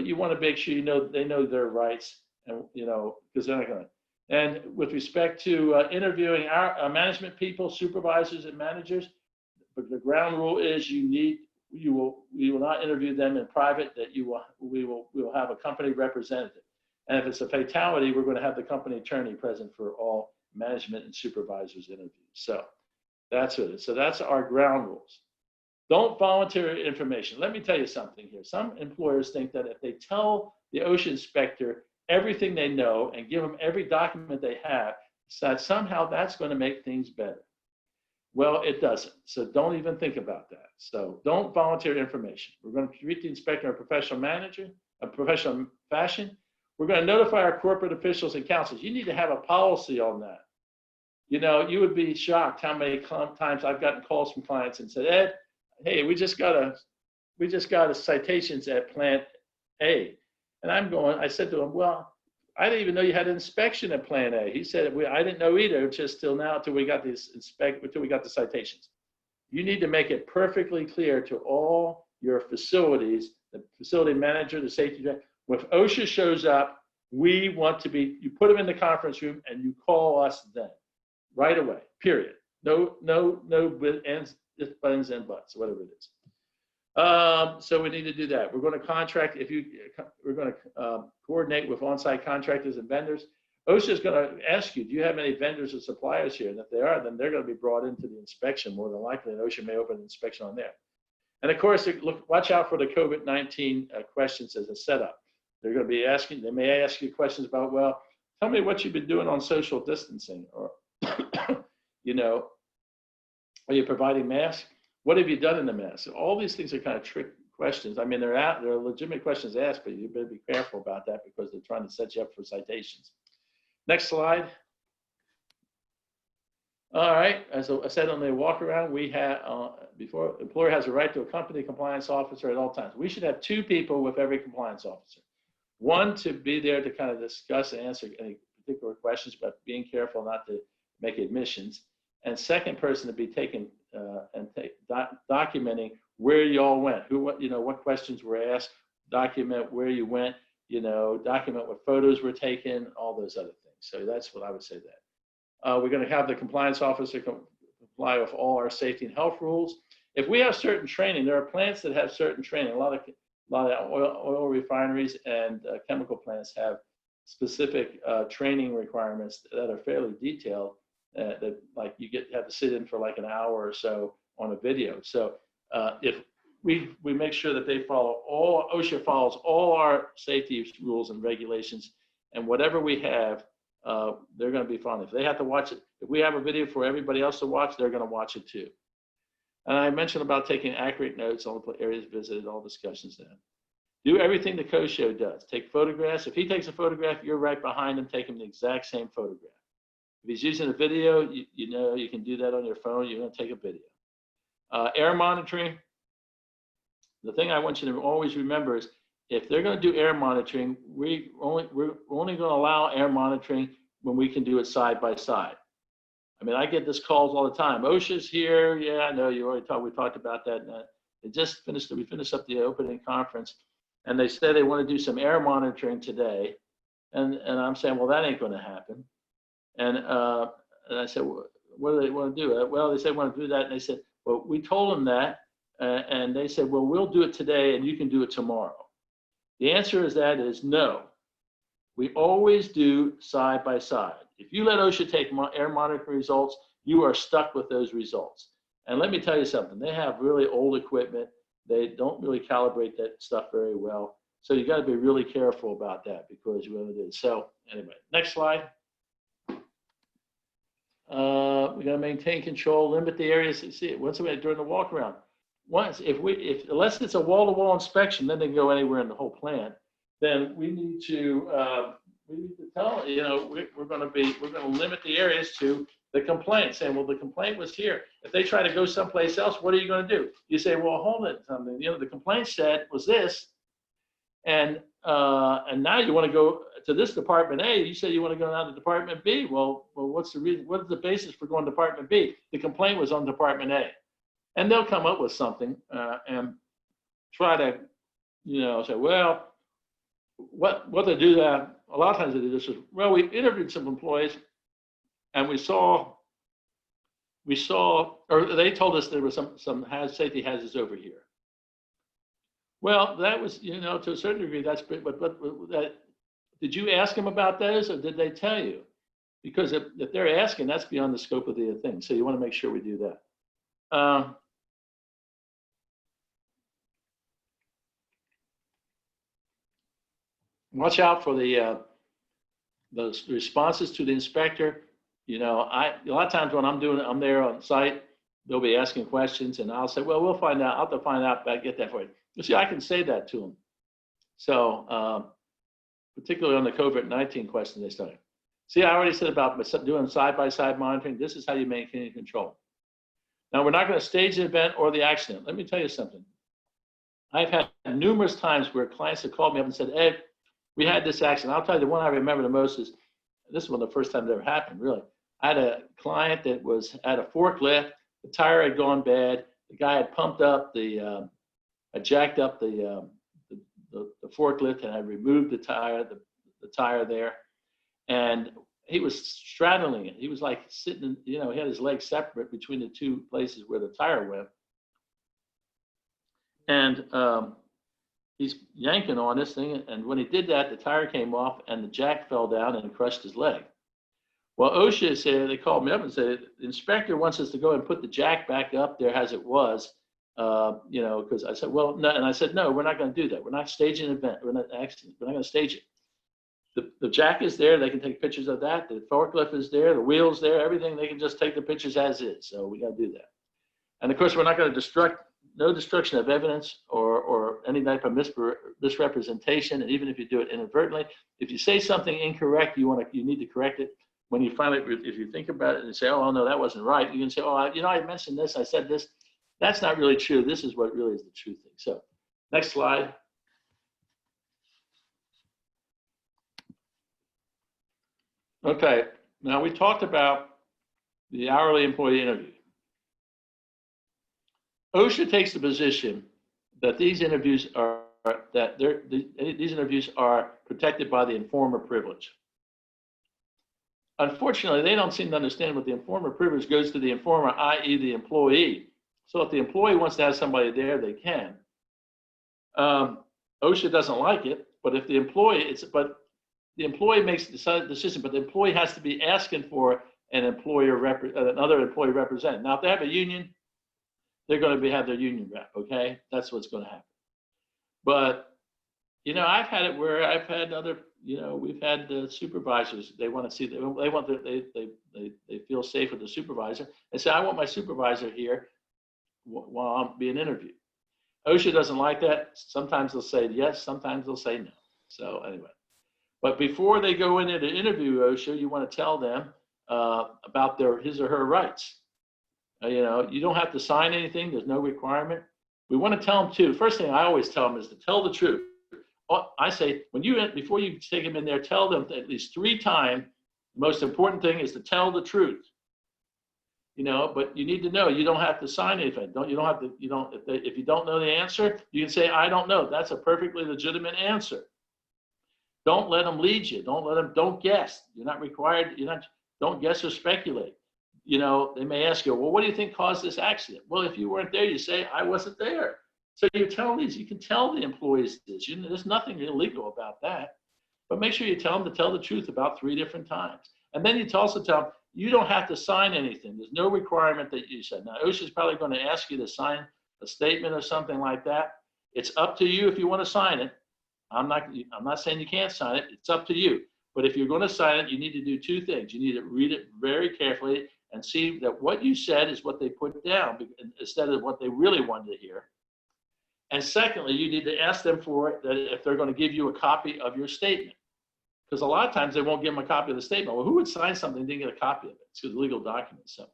you want to make sure they know their rights, and because they're not going to. And with respect to interviewing our management people, supervisors and managers, the ground rule is we will not interview them in private. That we will have a company representative. And if it's a fatality, we're going to have the company attorney present for all management and supervisors interviews. So that's it. So that's our ground rules. Don't volunteer information. Let me tell you something here. Some employers think that if they tell the OSHA inspector everything they know and give them every document they have, that somehow that's going to make things better. Well, it doesn't. So don't even think about that. So don't volunteer information. We're going to treat the inspector in a professional fashion. We're going to notify our corporate officials and counsels. You need to have a policy on that. You would be shocked how many times I've gotten calls from clients and said, Ed, hey, we just got a citations at plant A. And I said to him, well, I didn't even know you had an inspection at plant A. He said, I didn't know either, just till now, till we got the citations. You need to make it perfectly clear to all your facilities, the facility manager, the safety director, when OSHA shows up, you put them in the conference room and you call us then, right away, period. No ends, ifs, buts, and buts, whatever it is. So we need to do that. We're going to contract, we're going to coordinate with on-site contractors and vendors. OSHA is going to ask you, do you have any vendors or suppliers here? And if they are, then they're going to be brought into the inspection more than likely, and OSHA may open an inspection on there. And of course, watch out for the COVID-19 questions as a setup. They're going to be asking, they may ask you questions about, well, tell me what you've been doing on social distancing, or, you know, are you providing masks? What have you done in the mask? All these things are kind of trick questions. I mean, they're legitimate questions asked, but you better be careful about that because they're trying to set you up for citations. Next slide. All right, as I said on the walk around, we have, before, employer has a right to accompany a compliance officer at all times. We should have 2 people with every compliance officer. One to be there to kind of discuss and answer any particular questions, but being careful not to make admissions. And second person to be taken and documenting where you all went, what questions were asked, document where you went, document what photos were taken, all those other things. So that's what I would say that. We're going to have the compliance officer comply with all our safety and health rules. If we have certain training, there are plants that have certain training. A lot of oil refineries and chemical plants have specific training requirements that are fairly detailed. That like you have to sit in for like an hour or so on a video. So if we make sure that they follow OSHA follows all our safety rules and regulations, and whatever we have, they're going to be following. If they have to watch it, if we have a video for everybody else to watch, they're going to watch it too. And I mentioned about taking accurate notes on the areas visited, all discussions then. Do everything the co-show does. Take photographs. If he takes a photograph, you're right behind him, take him the exact same photograph. If he's using a video, you can do that on your phone. You're going to take a video. Air monitoring. The thing I want you to always remember is if they're going to do air monitoring, we're only going to allow air monitoring when we can do it side by side. I mean, I get this calls all the time. OSHA's here. Yeah, I know you already we talked about that. We finished up the opening conference, and they said they want to do some air monitoring today. And I'm saying, well, that ain't going to happen. And I said, well, what do they want to do? Well, they said they want to do that. And they said, well, we told them that. And they said, well, we'll do it today and you can do it tomorrow. The answer is no. We always do side by side. If you let OSHA take air monitoring results, you are stuck with those results. And let me tell you something, they have really old equipment. They don't really calibrate that stuff very well. So you got to be really careful about that because you really do. So anyway, next slide. We got to maintain control, limit the areas. See, once we during the walk around, unless it's a wall-to-wall inspection, then they can go anywhere in the whole plant. Then we need to tell we're going to limit the areas to the complaint. Saying, well, the complaint was here. If they try to go someplace else, what are you going to do? You say, well, hold it, something. The complaint said was this, and now you want to go to this department A. You said you want to go down to department B. Well, what's the reason? What is the basis for going to department B? The complaint was on department A, and they'll come up with something and try to, say, well, what they do that a lot of times they do this is, well, we interviewed some employees, and we saw, or they told us there was some safety hazards over here. Well, that was, to a certain degree, that's, but did you ask them about those, or did they tell you? Because if they're asking, that's beyond the scope of the thing. So you want to make sure we do that. Watch out for the responses to the inspector. A lot of times when I'm there on site, they'll be asking questions, and I'll say, well, we'll find out. I'll have to find out, but I get that for you. You see, I can say that to them. So, particularly on the COVID-19 question they started. See, I already said about doing side-by-side monitoring. This is how you maintain control. Now, we're not going to stage the event or the accident. Let me tell you something. I've had numerous times where clients have called me up and said, Ed, we had this accident. I'll tell you the one I remember the most is, this is one of the first time it ever happened, really. I had a client that was at a forklift. The tire had gone bad. The guy had pumped up I jacked up the forklift, and I removed the tire there, and he was straddling it. He was like sitting, he had his legs separate between the two places where the tire went. And he's yanking on this thing. And when he did that, the tire came off and the jack fell down and crushed his leg. Well, OSHA said, they called me up and said, the inspector wants us to go and put the jack back up there as it was, because I said, well, no. And I said, no, we're not going to do that. We're not staging an event. We're not going to stage it. The jack is there. They can take pictures of that. The forklift is there. The wheel's there. Everything. They can just take the pictures as is. So we got to do that. And of course, we're not going to no destruction of evidence or any type of misrepresentation. And even if you do it inadvertently, if you say something incorrect, you need to correct it. When you finally, if you think about it and say, oh, no, that wasn't right, you can say, oh, I mentioned this, I said this. That's not really true. This is what really is the true thing. So next slide. Okay, now we talked about the hourly employee interview. OSHA takes the position that these interviews are protected by the informer privilege. Unfortunately, they don't seem to understand what the informer privilege goes to the informer, i.e. the employee. So if the employee wants to have somebody there, they can. OSHA doesn't like it, but if the employee, the employee makes the decision, but the employee has to be asking for another employee representative. Now, if they have a union, they're going to have their union rep, okay? That's what's going to happen. But, I've had it where I've had other, we've had the supervisors, they want to see, they feel safe with the supervisor. They say, I want my supervisor here while I'm being interviewed. OSHA doesn't like that. Sometimes they'll say yes, sometimes they'll say no. So anyway, but before they go in there to interview OSHA, you want to tell them about his or her rights. You don't have to sign anything. There's no requirement. We want to tell them too. First thing I always tell them is to tell the truth. I say, before you take them in there, tell them at least 3 times. The most important thing is to tell the truth. But you need to know. You don't have to sign anything. If you don't know the answer, you can say, I don't know. That's a perfectly legitimate answer. Don't let them lead you. Don't guess. You're not required. Don't guess or speculate. They may ask you, well, what do you think caused this accident? Well, if you weren't there, you say, I wasn't there. So you can tell the employees this. There's nothing illegal about that. But make sure you tell them to tell the truth about 3 different times. And then you also tell them, you don't have to sign anything. There's no requirement that you said. Now, OSHA is probably going to ask you to sign a statement or something like that. It's up to you if you want to sign it. I'm not saying you can't sign it. It's up to you. But if you're going to sign it, you need to do 2 things. You need to read it very carefully and see that what you said is what they put down instead of what they really wanted to hear. And secondly, you need to ask them for it, that if they're going to give you a copy of your statement. Because a lot of times they won't give them a copy of the statement. Well, who would sign something and didn't get a copy of it? It's a legal document. So,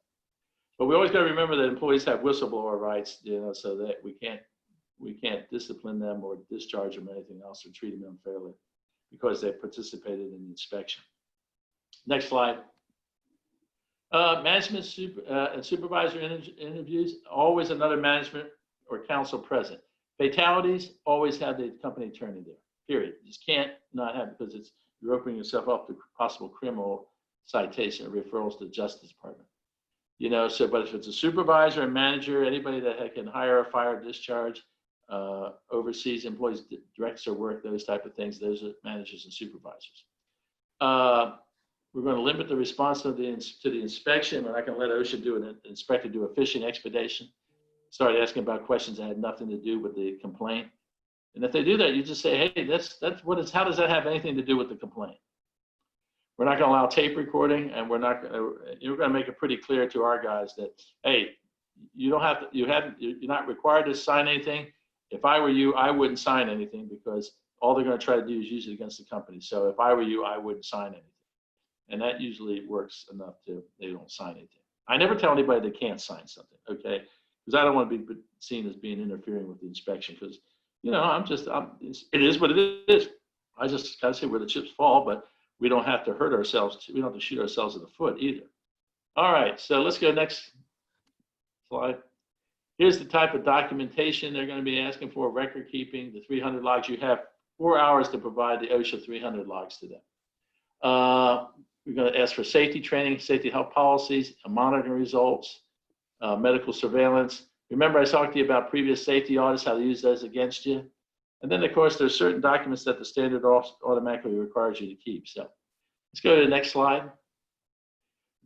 but we always got to remember that employees have whistleblower rights, so that we can't discipline them or discharge them or anything else or treat them unfairly because they participated in the inspection. Next slide. Management and supervisor interviews, always another management or counsel present. Fatalities, always have the company attorney there, period. You just can't not have it because you're opening yourself up to possible criminal citation or referrals to the Justice Department. But if it's a supervisor, a manager, anybody that can hire or fire, discharge, oversees employees, directs their work, those type of things, those are managers and supervisors. We're going to limit the response to the inspection. We're not going to let OSHA inspector do a fishing expedition. Start asking about questions that had nothing to do with the complaint. And if they do that, you just say, hey, how does that have anything to do with the complaint? We're not going to allow tape recording, and you're going to make it pretty clear to our guys that, hey, you're not required to sign anything. If I were you, I wouldn't sign anything because all they're going to try to do is use it against the company. So if I were you, I wouldn't sign anything. And that usually works enough they don't sign anything. I never tell anybody they can't sign something, okay? Because I don't want to be seen as being interfering with the inspection because, it is what it is. I just got to say where the chips fall, but we don't have to hurt ourselves. We don't have to shoot ourselves in the foot either. All right, so let's go next slide. Here's the type of documentation they're going to be asking for, record keeping, the 300 logs. You have 4 hours to provide the OSHA 300 logs to them. We're going to ask for safety training, safety health policies, monitoring results, medical surveillance, Remember I talked to you about previous safety audits, how to use those against you. And then of course there's certain documents that the standard automatically requires you to keep. So let's go to the next slide.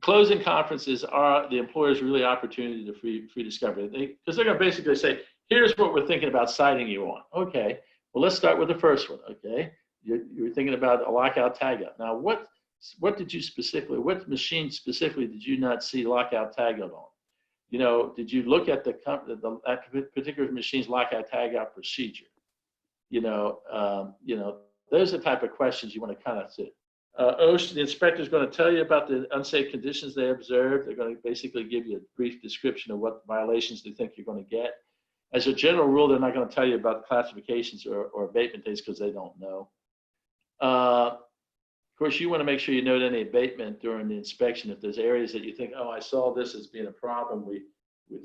Closing conferences are the employer's really opportunity to free discovery. Because they're going to basically say, here's what we're thinking about citing you on. Okay, well, let's start with the first one. Okay, you're thinking about a lockout tagout. Now, what did you specifically, what machine specifically did you not see lockout tagout on? You know, did you look at that particular machine's lockout tagout procedure? You know, those are the type of questions you want to kind of see. OSHA, the inspector is going to tell you about the unsafe conditions they observed. They're going to basically give you a brief description of what violations they think you're going to get. As a general rule, they're not going to tell you about classifications or abatement dates because they don't know. Of course, you want to make sure you note any abatement during the inspection. If there's areas that you think, oh, I saw this as being a problem, we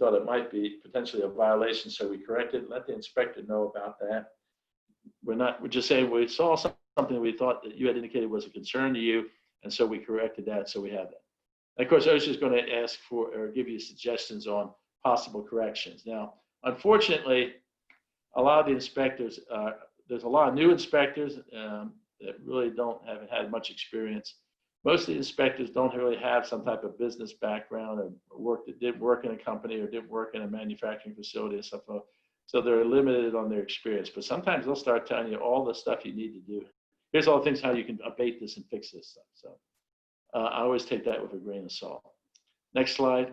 thought it might be potentially a violation, so we corrected. Let the inspector know about that. We're just saying we saw something we thought that you had indicated was a concern to you, and so we corrected that, so we have that. And of course, OSHA is going to ask for or give you suggestions on possible corrections. Now, unfortunately, a lot of the inspectors, there's a lot of new inspectors that really haven't had much experience. Most of the inspectors don't really have some type of business background or didn't work in a company or didn't work in a manufacturing facility or stuff. So they're limited on their experience, but sometimes they'll start telling you all the stuff you need to do. Here's all the things how you can abate this and fix this stuff. So I always take that with a grain of salt. Next slide.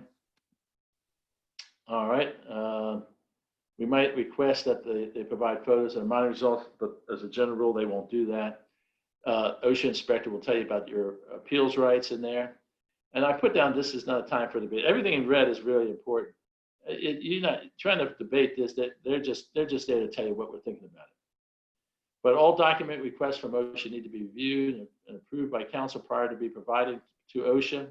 All right. We might request that they provide photos and monitoring results, but as a general rule, they won't do that. OSHA inspector will tell you about your appeals rights in there. And I put down, this is not a time for debate. Everything in red is really important. You're not trying to debate this, that they're just there to tell you what we're thinking about it. But all document requests from OSHA need to be reviewed and approved by counsel prior to be provided to OSHA.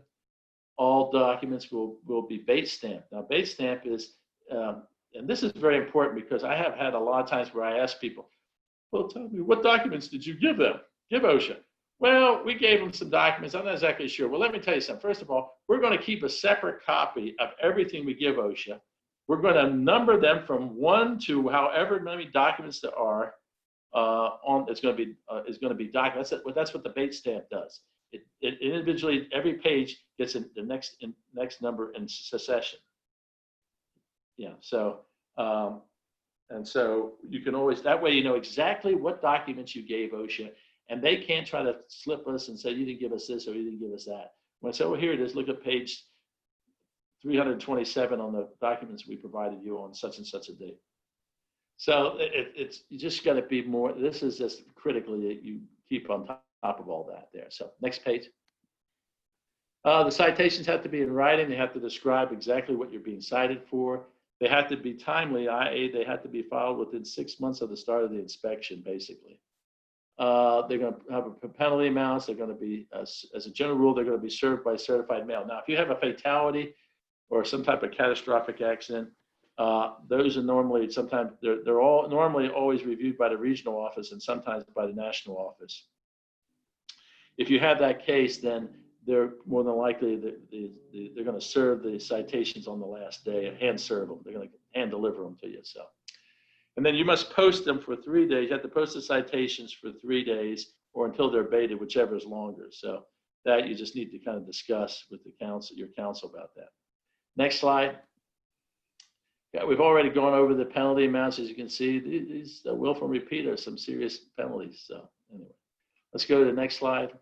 All documents will be bait stamped. Now, bait stamp is, and this is very important because I have had a lot of times where I ask people, well, tell me, what documents did you give OSHA? Well, we gave them some documents. I'm not exactly sure. Well, let me tell you something. First of all, we're going to keep a separate copy of everything we give OSHA. We're going to number them from 1 to however many documents there are is going to be documents. That's what the bait stamp does. It individually, every page gets the next number in succession. Yeah. So and so you can always, that way you know exactly what documents you gave OSHA. And they can't try to slip us and say, you didn't give us this or you didn't give us that. When I say, well, here it is, look at page 327 on the documents we provided you on such and such a date. So it's you just got to be more, this is just critically that you keep on top of all that there. So next page. The citations have to be in writing. They have to describe exactly what you're being cited for. They have to be timely, i.e. they have to be filed within 6 months of the start of the inspection, basically. They're going to have a penalty amounts. They're going to be, as a general rule, they're going to be served by certified mail. Now, if you have a fatality or some type of catastrophic accident, those are normally, sometimes they're all normally always reviewed by the regional office and sometimes by the national office. If you have that case, then they're more than likely they're going to serve the citations on the last day and hand serve them. They're going to hand deliver them to you. So. And then you must post them for 3 days. You have to post the citations for 3 days or until they're abated, whichever is longer. So that you just need to kind of discuss with the your counsel about that. Next slide. Yeah, we've already gone over the penalty amounts. As you can see, these willful repeat are some serious penalties. So anyway, let's go to the next slide.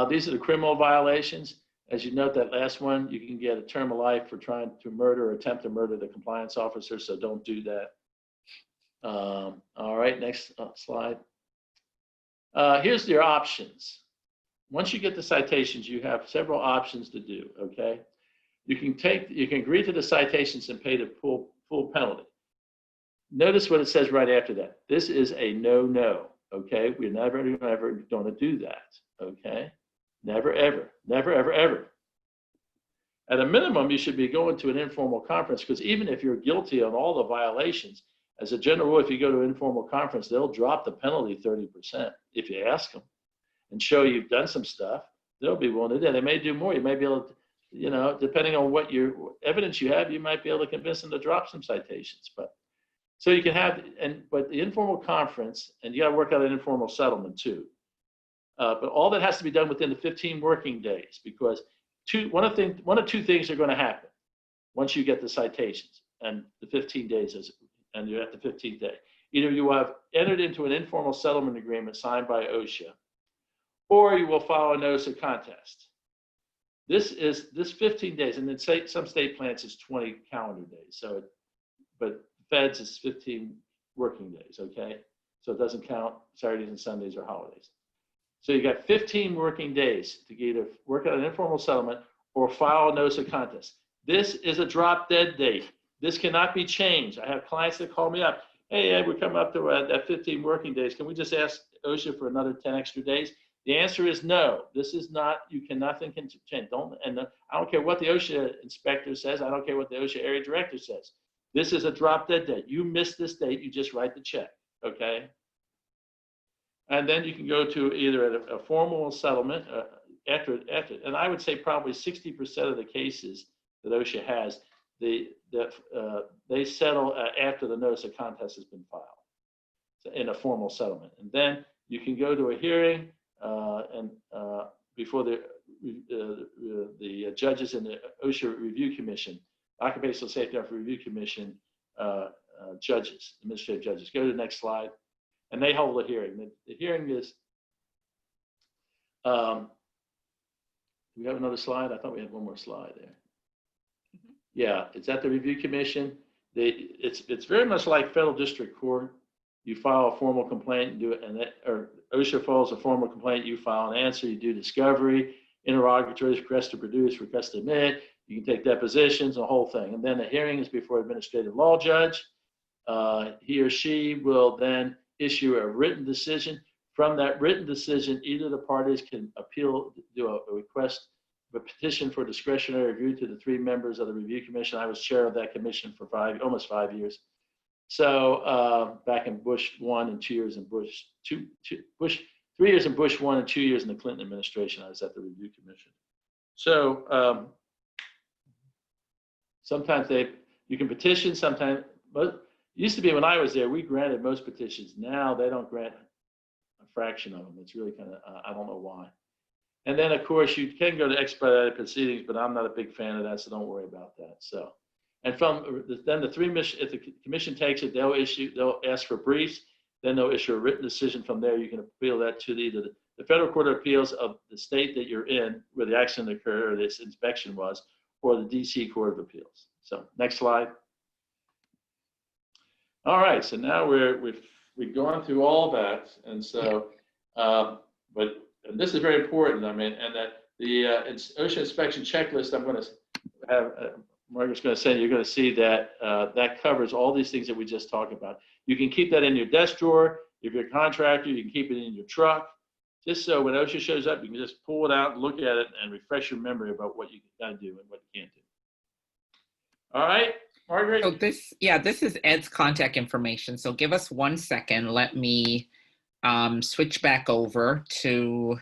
These are the criminal violations. As you note, that last one, you can get a term of life for trying to murder or attempt to murder the compliance officer, so don't do that. All right, next slide. Here's your options. Once you get the citations, you have several options to do, okay? You can agree to the citations and pay the full penalty. Notice what it says right after that. This is a no-no, okay? We're never, ever going to do that, okay? Never, ever, never, ever, ever. At a minimum, you should be going to an informal conference because even if you're guilty on all the violations, as a general rule, if you go to an informal conference, they'll drop the penalty 30% if you ask them and show you've done some stuff. They'll be willing to do that. They may do more. You may be able to, depending on what evidence you have, you might be able to convince them to drop some citations. But so you can have, but the informal conference, and you got to work out an informal settlement too. But all that has to be done within the 15 working days, because one of two things are going to happen once you get the citations and the 15 days and you're at the 15th day. Either you have entered into an informal settlement agreement signed by OSHA, or you will file a notice of contest. This 15 days, and then some state plans is 20 calendar days. But feds is 15 working days, okay? So it doesn't count Saturdays and Sundays or holidays. So you got 15 working days to either work out an informal settlement or file a notice of contest. This is a drop dead date. This cannot be changed. I have clients that call me up. Hey, Ed, we're coming up to that 15 working days. Can we just ask OSHA for another 10 extra days? The answer is no. This is not, nothing can change. I don't care what the OSHA inspector says. I don't care what the OSHA area director says. This is a drop dead date. You missed this date, you just write the check, okay? And then you can go to either a formal settlement after, and I would say probably 60% of the cases that OSHA has, they settle after the notice of contest has been filed in a formal settlement. And then you can go to a hearing before the judges in the OSHA Review Commission, Occupational Safety and Review Commission judges, administrative judges. Go to the next slide. And they hold a hearing. The hearing is, do we have another slide? I thought we had one more slide there. Yeah, it's at the Review Commission. It's very much like federal district court. You file a formal complaint, or OSHA files a formal complaint, you file an answer, you do discovery, interrogatories, request to produce, request to admit, you can take depositions, the whole thing. And then the hearing is before an administrative law judge. He or she will then issue a written decision. From that written decision, either the parties can appeal, do a request, a petition for discretionary review to the 3 members of the Review Commission. I was chair of that commission for almost 5 years. So back in Bush 1 and 2 years in Bush 2, 3 years in Bush 1 and 2 years in the Clinton administration, I was at the Review Commission. So sometimes you can petition, sometimes, but it used to be when I was there, we granted most petitions. Now they don't grant a fraction of them. It's really kind of, I don't know why. And then of course you can go to expedited proceedings, but I'm not a big fan of that, so don't worry about that. So, and then the 3 missions, if the commission takes it, they'll ask for briefs, then they'll issue a written decision. From there, you can appeal that to either the Federal Court of Appeals of the state that you're in, where the accident occurred or this inspection was, or the DC Court of Appeals. So next slide. All right, so now we've gone through all that, and so, and this is very important. I mean, and that the OSHA inspection checklist, I'm going to have Margaret's going to send you. You're going to see that that covers all these things that we just talked about. You can keep that in your desk drawer. If you're a contractor, you can keep it in your truck, just so when OSHA shows up, you can just pull it out, look at it, and refresh your memory about what you got to do and what you can't do. All right. Margaret? So this is Ed's contact information. So give us 1 second. Let me switch back over to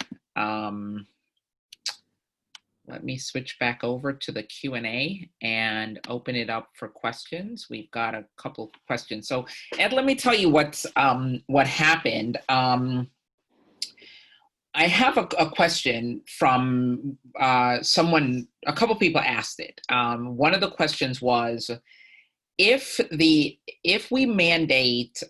the Q&A and open it up for questions. We've got a couple of questions. So Ed, let me tell you what happened. I have a question from someone. A couple people asked it. One of the questions was, if we mandate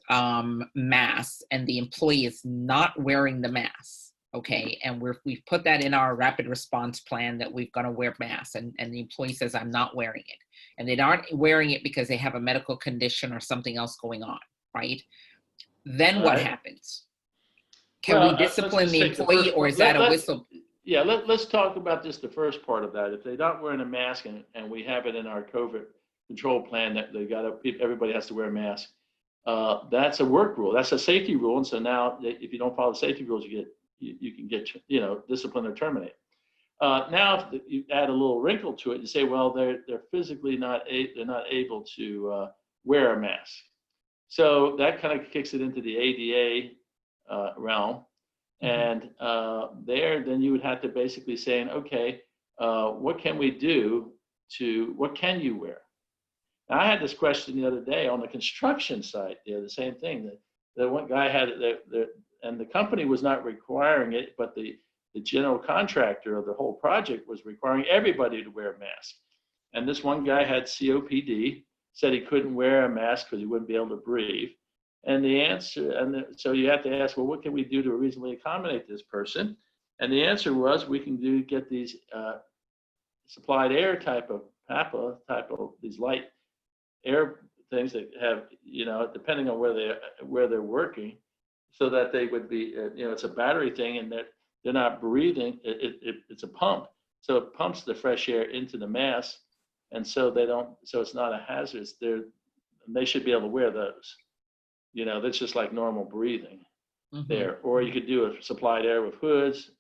masks and the employee is not wearing the mask, okay, and we've put that in our rapid response plan that we're going to wear masks, and the employee says, I'm not wearing it, and they aren't wearing it because they have a medical condition or something else going on, right? Then what happens? Can we discipline the employee, or is that a whistle? Yeah, let's talk about just the first part of that. If they're not wearing a mask and we have it in our COVID control plan that everybody has to wear a mask, that's a work rule. That's a safety rule. And so now if you don't follow the safety rules, you can get disciplined or terminated. Now if you add a little wrinkle to it, you say, well, they're physically not able to wear a mask. So that kind of kicks it into the ADA realm. And then you would have to basically saying, okay, what can we do what can you wear? Now, I had this question the other day on the construction site. The same thing. The one guy had and the company was not requiring it, but the general contractor of the whole project was requiring everybody to wear a mask. And this one guy had COPD, said he couldn't wear a mask because he wouldn't be able to breathe. And the answer, so you have to ask, well, what can we do to reasonably accommodate this person? And the answer was, we can get these supplied air type of PAPA these light air things that have, depending on where they're working, so that they would be, it's a battery thing, and that they're not breathing. It's a pump, so it pumps the fresh air into the mask, and so it's not a hazard. They should be able to wear those. That's just like normal breathing there. Or you could do a supplied air with hoods,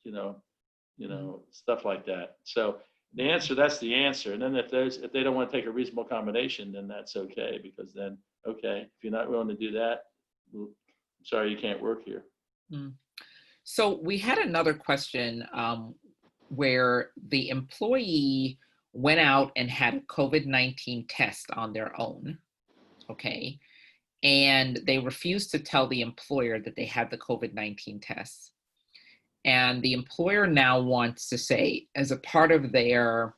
stuff like that. So that's the answer. And then if they don't want to take a reasonable accommodation, then that's okay, because then, okay, if you're not willing to do that, well, I'm sorry, you can't work here. So we had another question where the employee went out and had a COVID-19 test on their own, okay? And they refused to tell the employer that they had the COVID-19 test. And the employer now wants to say, as a part of their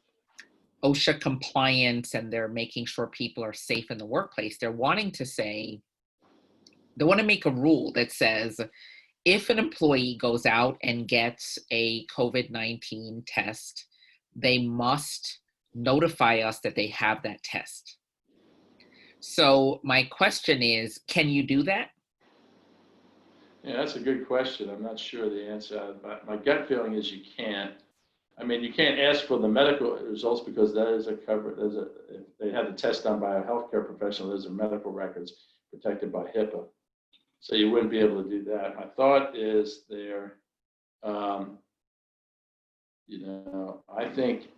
OSHA compliance, and they're making sure people are safe in the workplace, they want to make a rule that says, if an employee goes out and gets a COVID-19 test, they must notify us that they have that test. So my question is, can you do that? Yeah, that's a good question. I'm not sure the answer. My gut feeling is you can't. I mean, you can't ask for the medical results, because that is if they had the test done by a healthcare professional, those are medical records protected by HIPAA. So you wouldn't be able to do that. My thought is I think,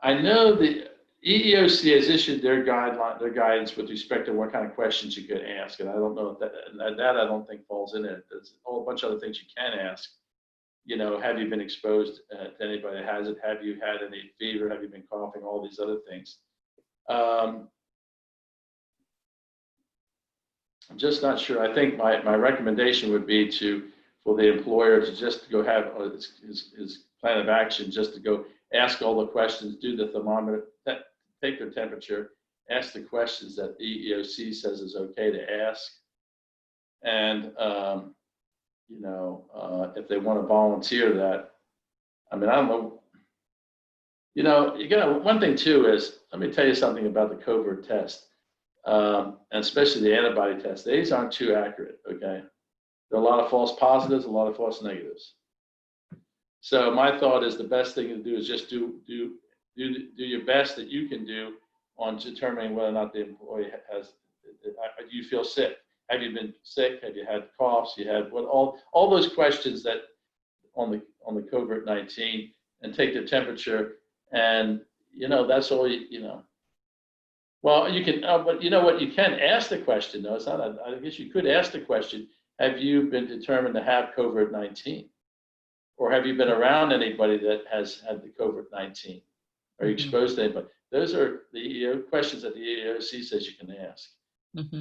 I know the EEOC has issued their guidance with respect to what kind of questions you could ask, and I don't know if that I don't think falls in it. There's a whole bunch of other things you can ask. Have you been exposed to anybody that has it? Have you had any fever? Have you been coughing? All these other things. I'm just not sure. I think my recommendation would be for the employer to just go have his plan of action, just to go ask all the questions, do the thermometer, take their temperature, ask the questions that the EEOC says is okay to ask. And, if they want to volunteer that, I mean, I don't know. One thing too is, let me tell you something about the covert test, and especially the antibody test. These aren't too accurate, okay? There are a lot of false positives, a lot of false negatives. So my thought is the best thing to do is just do your best that you can do on determining whether or not the employee has. Do you feel sick? Have you been sick? Have you had coughs? You had all those questions that on the COVID-19, and take their temperature, and that's all you. Well, you can, but you know what? You can ask the question though. It's not. I guess you could ask the question: have you been determined to have COVID-19? Or have you been around anybody that has had the COVID-19? Are you exposed to anybody? Those are the questions that the EEOC says you can ask.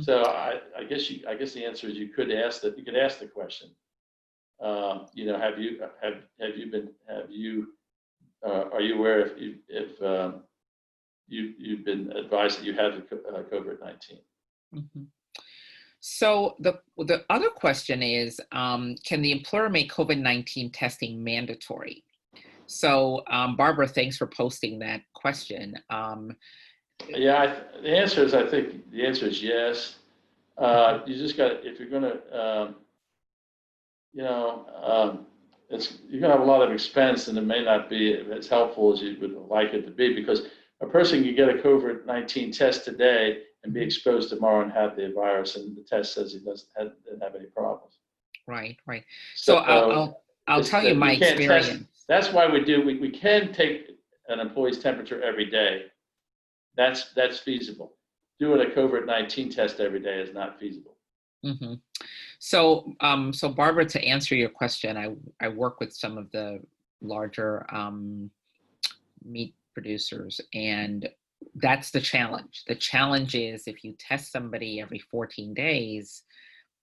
So I guess the answer is you could ask that. You could ask the question. Are you aware if you've been advised that you have the COVID-19? So the other question is, can the employer make COVID-19 testing mandatory? So Barbara, thanks for posting that question. Yeah, the answer is, I think the answer is yes. You just got, if you're going to, you're going to have a lot of expense, and it may not be as helpful as you would like it to be, because a person can get a COVID-19 test today and be exposed tomorrow and have the virus, and the test says he doesn't have any problems. Right. So I'll tell you my experience. That's why we can take an employee's temperature every day. That's feasible. Doing a COVID-19 test every day is not feasible. hmm So Barbara, to answer your question, I work with some of the larger meat producers, and that's the challenge. The challenge is if you test somebody every 14 days,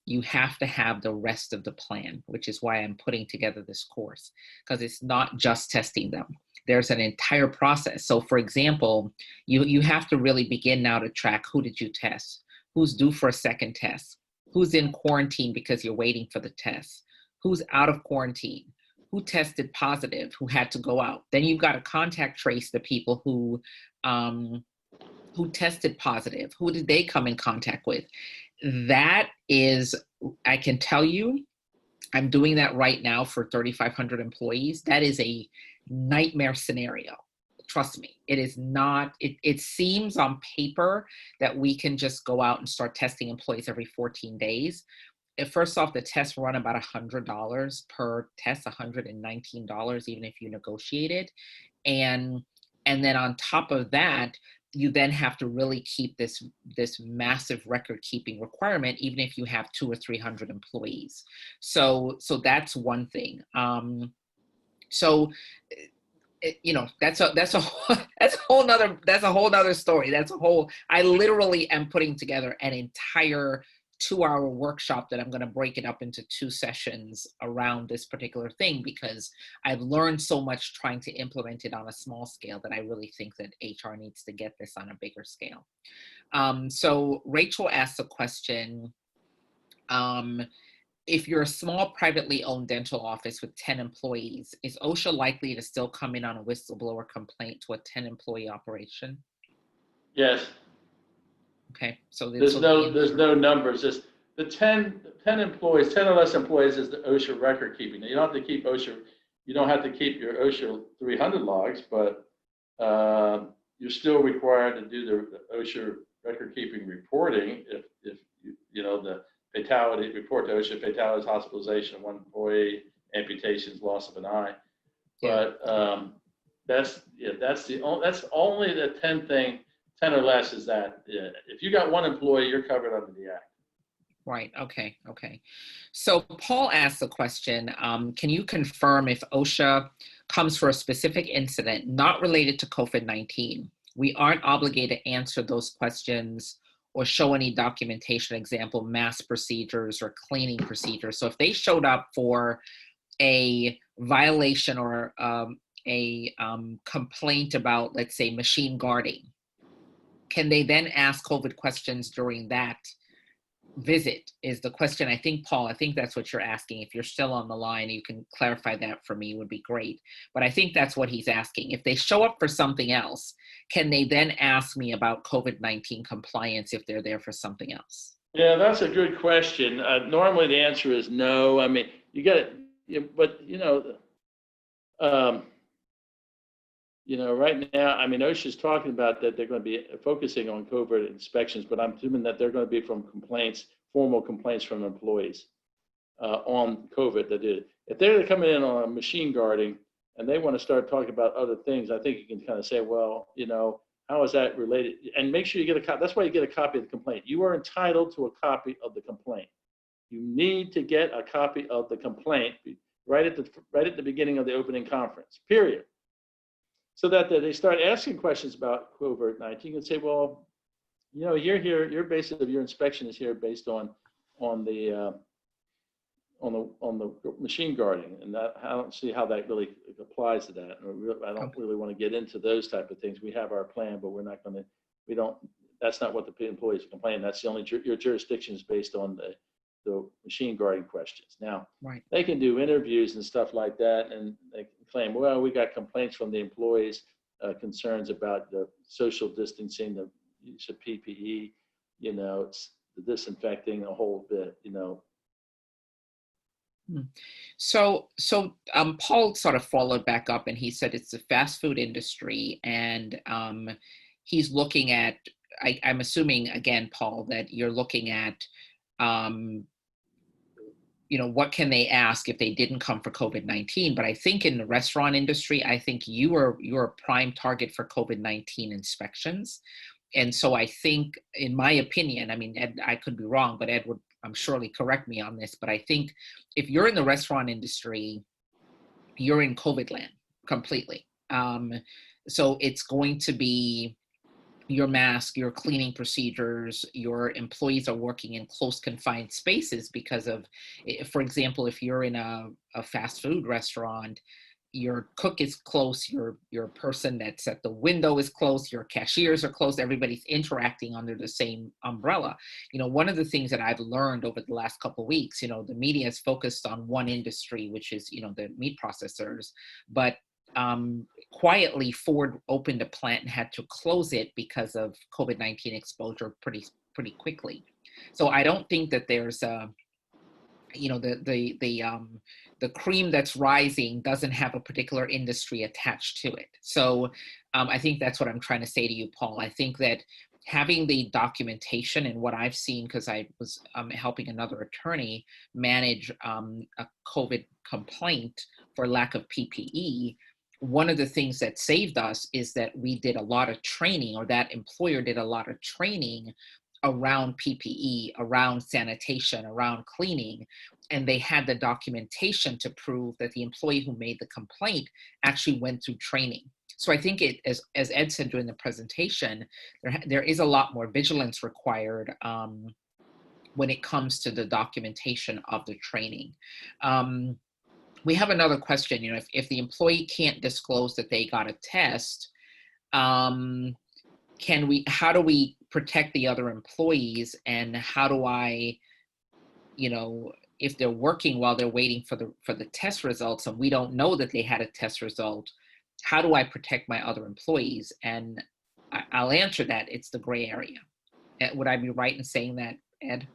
you have to have the rest of the plan, which is why I'm putting together this course, because it's not just testing them. There's an entire process. So for example, you have to really begin now to track who did you test, who's due for a second test, who's in quarantine because you're waiting for the test, who's out of quarantine, who tested positive, who had to go out. Then you've got to contact trace the people who tested positive, who did they come in contact with. That is, I can tell you, I'm doing that right now for 3,500 employees. That is a nightmare scenario. Trust me, it is not, it seems on paper that we can just go out and start testing employees every 14 days. First off, the tests run about $100 per test, $119, even if you negotiate it. And then on top of that, you then have to really keep this massive record keeping requirement, even if you have 200 or 300 employees. So that's one thing. That's a whole nother story. I literally am putting together an entire 2-hour workshop that I'm going to break it up into 2 sessions around this particular thing, because I've learned so much trying to implement it on a small scale that I really think that HR needs to get this on a bigger scale. So Rachel asked a question. If you're a small privately owned dental office with 10 employees, is OSHA likely to still come in on a whistleblower complaint to a 10-employee operation? Yes. Okay, so there's no numbers. Just the 10 employees, 10 or less employees is the OSHA record keeping. Now, you don't have to keep OSHA. You don't have to keep your OSHA 300 logs, but you're still required to do the OSHA record keeping reporting if the fatality report to OSHA: fatalities, hospitalization of one employee, amputations, loss of an eye. Yeah. But that's only the 10 thing. 10 or less is that. Yeah. If you got one employee, you're covered under the act. Right. Okay. So Paul asked the question, can you confirm if OSHA comes for a specific incident not related to COVID-19? We aren't obligated to answer those questions or show any documentation, example, mass procedures or cleaning procedures. So if they showed up for a violation or a complaint about, let's say, machine guarding, can they then ask COVID questions during that visit is the question. I think, Paul, that's what you're asking. If you're still on the line, you can clarify that for me, would be great. But I think that's what he's asking. If they show up for something else, can they then ask me about COVID-19 compliance if they're there for something else? Yeah, that's a good question. Normally the answer is no. I mean, you got it, but right now, I mean, OSHA is talking about that they're going to be focusing on COVID inspections, but I'm assuming that they're going to be from formal complaints from employees on COVID that did it. If they're coming in on machine guarding and they want to start talking about other things, I think you can kind of say, well, how is that related? And make sure you get a copy. That's why you get a copy of the complaint. You are entitled to a copy of the complaint. You need to get a copy of the complaint right at the beginning of the opening conference, period. So that they start asking questions about COVID-19 and say, well, you're here. Your basis of your inspection is here based on the machine guarding, and that I don't see how that really applies to that. I don't really want to get into those type of things. We have our plan, but we're not going to. We don't. That's not what the employees are complaining. That's the only your jurisdiction is based on the machine guarding questions. Now, right. They can do interviews and stuff like that, and they can claim, well, we got complaints from the employees, concerns about the social distancing, the use of PPE, it's the disinfecting a whole bit, So Paul sort of followed back up and he said it's the fast food industry, and he's looking at, I'm assuming again, Paul, that you're looking at what can they ask if they didn't come for COVID-19? But I think in the restaurant industry, I think you're a prime target for COVID-19 inspections. And so I think, in my opinion, I mean, Ed, I could be wrong, but Ed would surely correct me on this, but I think if you're in the restaurant industry, you're in COVID land completely. So it's going to be your mask, your cleaning procedures, your employees are working in close confined spaces because of, for example, if you're in a fast food restaurant, your cook is close, your person that's at the window is close, your cashiers are close, everybody's interacting under the same umbrella. One of the things that I've learned over the last couple of weeks, the media is focused on one industry, which is, the meat processors, but quietly Ford opened a plant and had to close it because of COVID-19 exposure pretty quickly. So I don't think that there's the cream that's rising doesn't have a particular industry attached to it. So I think that's what I'm trying to say to you, Paul. I think that having the documentation, and what I've seen, because I was helping another attorney manage a COVID complaint for lack of PPE, one of the things that saved us is that we did a lot of training, or that employer did a lot of training around PPE, around sanitation, around cleaning, and they had the documentation to prove that the employee who made the complaint actually went through training. So I think as Ed said during the presentation, there is a lot more vigilance required when it comes to the documentation of the training. We have another question. If the employee can't disclose that they got a test, how do we protect the other employees, and how do I, if they're working while they're waiting for the test results and we don't know that they had a test result, how do I protect my other employees? And I'll answer that it's the gray area. Would I be right in saying that, Ed?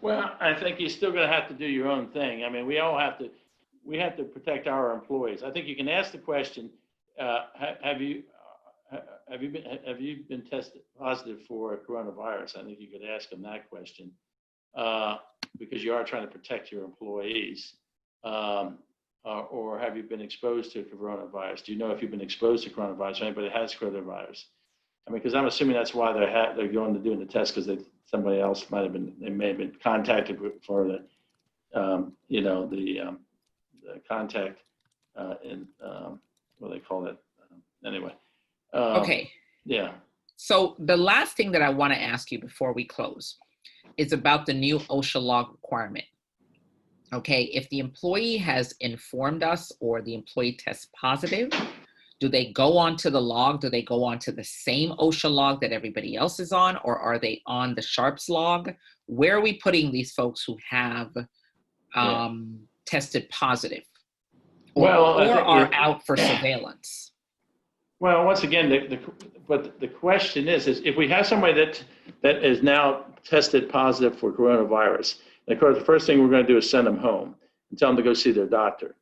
Well, I think you're still going to have to do your own thing. I mean, we have to protect our employees. I think you can ask the question, have you been tested positive for coronavirus? I think you could ask them that question because you are trying to protect your employees. Or have you been exposed to coronavirus? Do you know if you've been exposed to coronavirus or anybody has coronavirus? I mean, because I'm assuming that's why they're going to doing the test, because somebody else may have been contacted for the contact in what do they call it? Anyway. Okay. Yeah. So the last thing that I want to ask you before we close is about the new OSHA log requirement. Okay, if the employee has informed us or the employee tests positive, do they go onto the log? Do they go onto the same OSHA log that everybody else is on, or are they on the Sharps log? Where are we putting these folks who have tested positive or are out for surveillance? Well, once again, the question is if we have somebody that is now tested positive for coronavirus, of course, the first thing we're going to do is send them home and tell them to go see their doctor.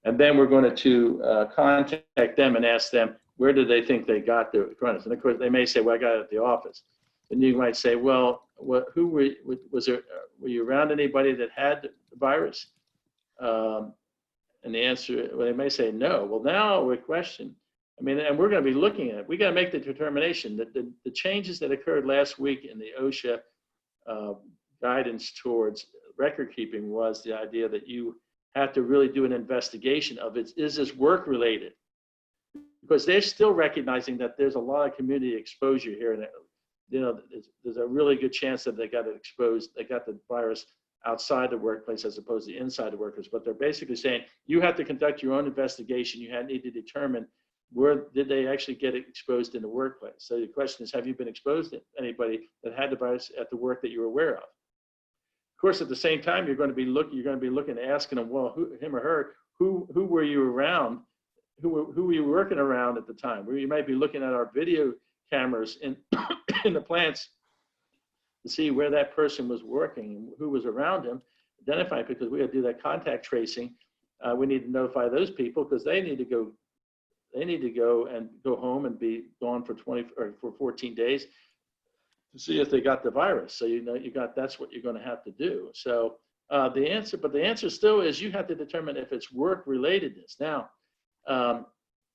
And then we're going to contact them and ask them, where did they think they got the coronavirus? And of course, they may say, well, I got it at the office. And you might say, well, who were you around anybody that had the virus? And the answer, well, they may say no. Well, now we question. I mean, and we're going to be looking at it. We got to make the determination that the changes that occurred last week in the OSHA guidance towards record keeping was the idea that you have to really do an investigation of it. Is this work related? Because they're still recognizing that there's a lot of community exposure here, and there's a really good chance that they got it exposed. They got the virus outside the workplace as opposed to inside the workplace. But they're basically saying you have to conduct your own investigation. You need to determine where did they actually get exposed in the workplace. So the question is, have you been exposed to anybody that had the virus at the work that you're aware of? Of course, at the same time, you're going to be looking, asking them, well, him or her, who were you around? Who were you working around at the time? Where you might be looking at our video cameras in in the plants to see where that person was working, who was around him, identify, because we got to do that contact tracing. We need to notify those people because they need to go and go home and be gone for 14 days to see if they got the virus. So that's what you're going to have to do. So the answer still is you have to determine if it's work relatedness. Now,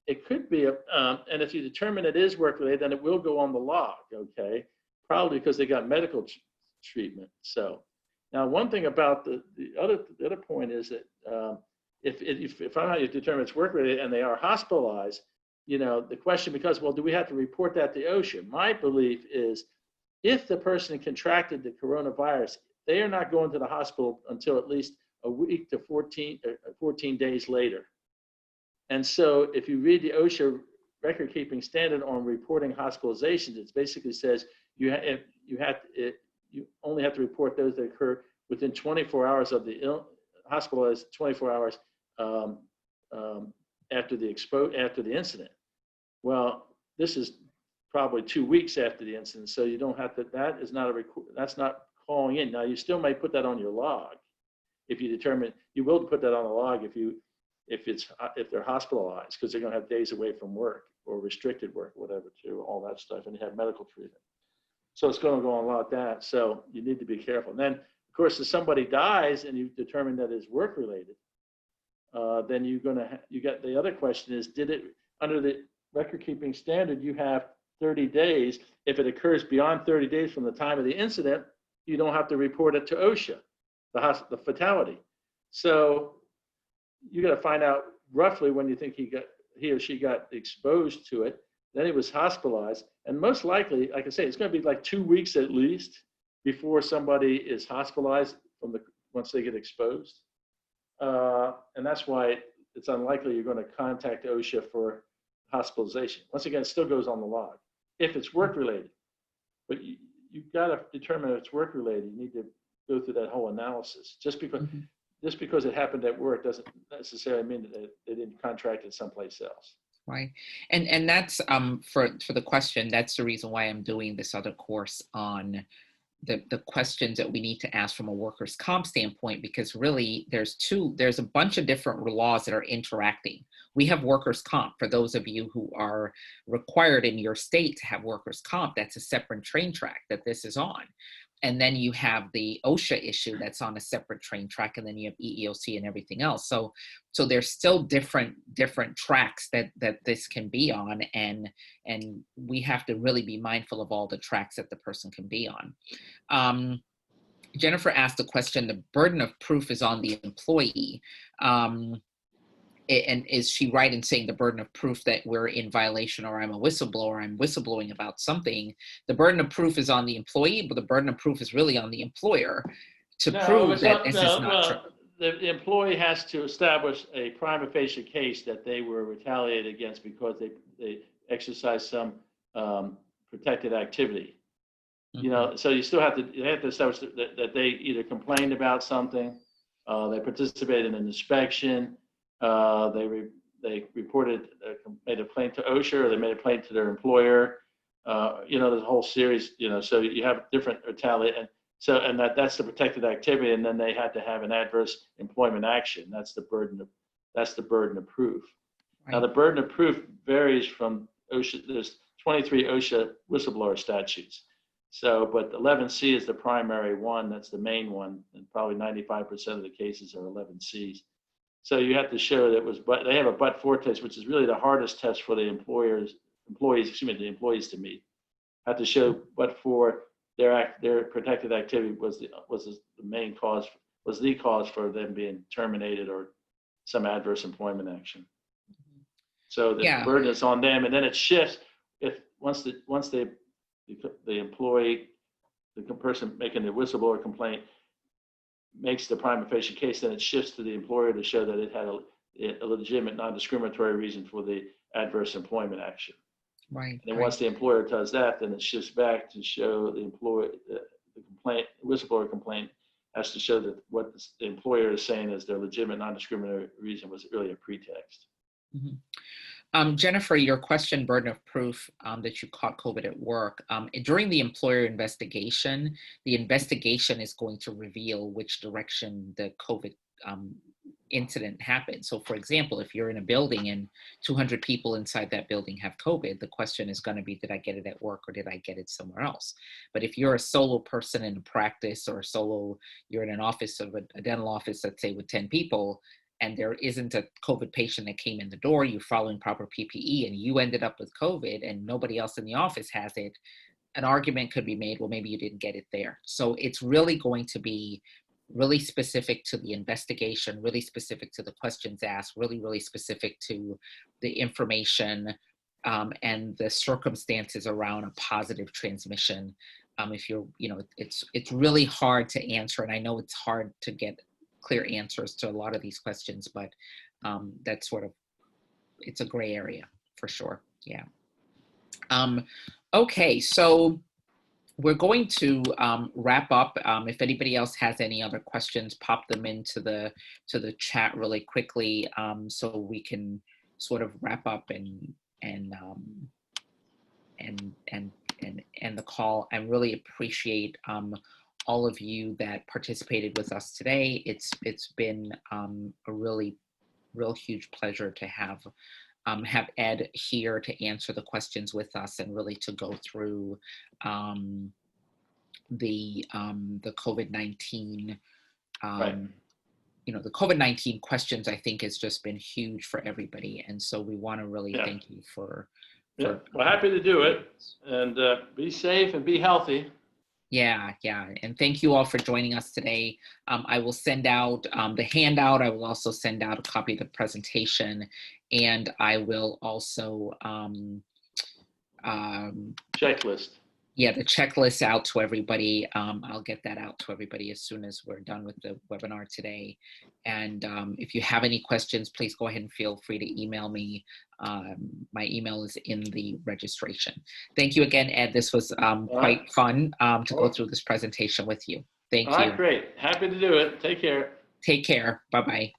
it could be and if you determine it is work related, then it will go on the log. Okay, probably because they got medical treatment. So Now, one thing about the other point is that if I'm not determined it's work related and they are hospitalized, the question becomes, well, do we have to report that to OSHA? My belief is if the person contracted the coronavirus, they are not going to the hospital until at least a week to 14 days later. And so if you read the OSHA record keeping standard on reporting hospitalizations, it basically says you only have to report those that occur within 24 hours of the hospitalized 24 hours after the incident. Well, this is probably 2 weeks after the incident, so you don't have to. That's not calling in. Now, you still may put that on your log if you determine you will put that on the log if they're hospitalized, because they're going to have days away from work or restricted work, whatever, too, all that stuff, and you have medical treatment. So it's going to go on like that. So you need to be careful. And then, of course, if somebody dies and you determine that it's work related, then you got the other question is, did it under the record keeping standard? You have 30 days. If it occurs beyond 30 days from the time of the incident, you don't have to report it to OSHA, the fatality. So you got to find out roughly when you think he or she got exposed to it. Then he was hospitalized, and most likely, like I say, it's going to be like 2 weeks at least before somebody is hospitalized once they get exposed, and that's why it's unlikely you're going to contact OSHA for hospitalization. Once again, it still goes on the log if it's work related, but you've got to determine if it's work related. You need to go through that whole analysis. Just because it happened at work doesn't necessarily mean that they didn't contract it someplace else. Right. And that's for the question, that's the reason why I'm doing this other course on the questions that we need to ask from a workers' comp standpoint, because really there's a bunch of different laws that are interacting. We have workers' comp. For those of you who are required in your state to have workers' comp, that's a separate train track that this is on. And then you have the OSHA issue that's on a separate train track, and then you have EEOC and everything else. So there's still different tracks that this can be on, and we have to really be mindful of all the tracks that the person can be on. Jennifer asked the question: the burden of proof is on the employee. And is she right in saying the burden of proof that we're in violation, or I'm a whistleblower, I'm whistleblowing about something? The burden of proof is on the employee, but the burden of proof is really on the employer to prove that this is not true. The employee has to establish a prima facie case that they were retaliated against because they exercised some protected activity. Mm-hmm. So you still have to establish that they either complained about something, they participated in an inspection, they reported, made a complaint to OSHA, or they made a complaint to their employer. There's a whole series. So you have different retaliation. And that's the protected activity, and then they had to have an adverse employment action. That's the burden of proof. Right. Now the burden of proof varies from OSHA. There's 23 OSHA whistleblower statutes. But 11C is the primary one. That's the main one, and probably 95% of the cases are 11Cs. So you have to show that they have a but-for test, which is really the hardest test for the employees to meet. Have to show but for their protected activity was the main cause, was the cause for them being terminated or some adverse employment action. So the burden is on them, and then it shifts once the employee, the person making the whistleblower complaint, makes the prima facie case, then it shifts to the employer to show that it had a legitimate non-discriminatory reason for the adverse employment action. Right. And once the employer does that, then it shifts back to show the whistleblower complaint has to show that what the employer is saying is their legitimate non-discriminatory reason was really a pretext. Mm-hmm. Jennifer, your question, burden of proof, that you caught COVID at work. During the employer investigation, the investigation is going to reveal which direction the COVID incident happened. So for example, if you're in a building and 200 people inside that building have COVID, the question is going to be, did I get it at work or did I get it somewhere else? But if you're a solo person in a practice, or you're in an office of a dental office, let's say with 10 people, and there isn't a COVID patient that came in the door, you're following proper PPE, and you ended up with COVID and nobody else in the office has it, an argument could be made, well, maybe you didn't get it there. So it's really going to be really specific to the investigation, really specific to the questions asked, really, really specific to the information and the circumstances around a positive transmission. If you're, it's really hard to answer, and I know it's hard to get clear answers to a lot of these questions, but that's sort of, it's a gray area for sure. Yeah. Okay, so we're going to wrap up. If anybody else has any other questions, pop them into the chat really quickly, so we can sort of wrap up and end the call. I really appreciate all of you that participated with us today. It's been a real huge pleasure to have Ed here to answer the questions with us and really to go through the COVID-19, Right. The COVID-19 questions, I think, has just been huge for everybody. And so we want to really thank you for well, happy to do it, and be safe and be healthy. Yeah. And thank you all for joining us today. I will send out the handout. I will also send out a copy of the presentation, and I will also checklist. Yeah, the checklist out to everybody. I'll get that out to everybody as soon as we're done with the webinar today. And if you have any questions, please go ahead and feel free to email me. My email is in the registration. Thank you again, Ed. This was quite fun to go through this presentation with you. Thank you. All right, great. Happy to do it. Take care. Take care. Bye-bye.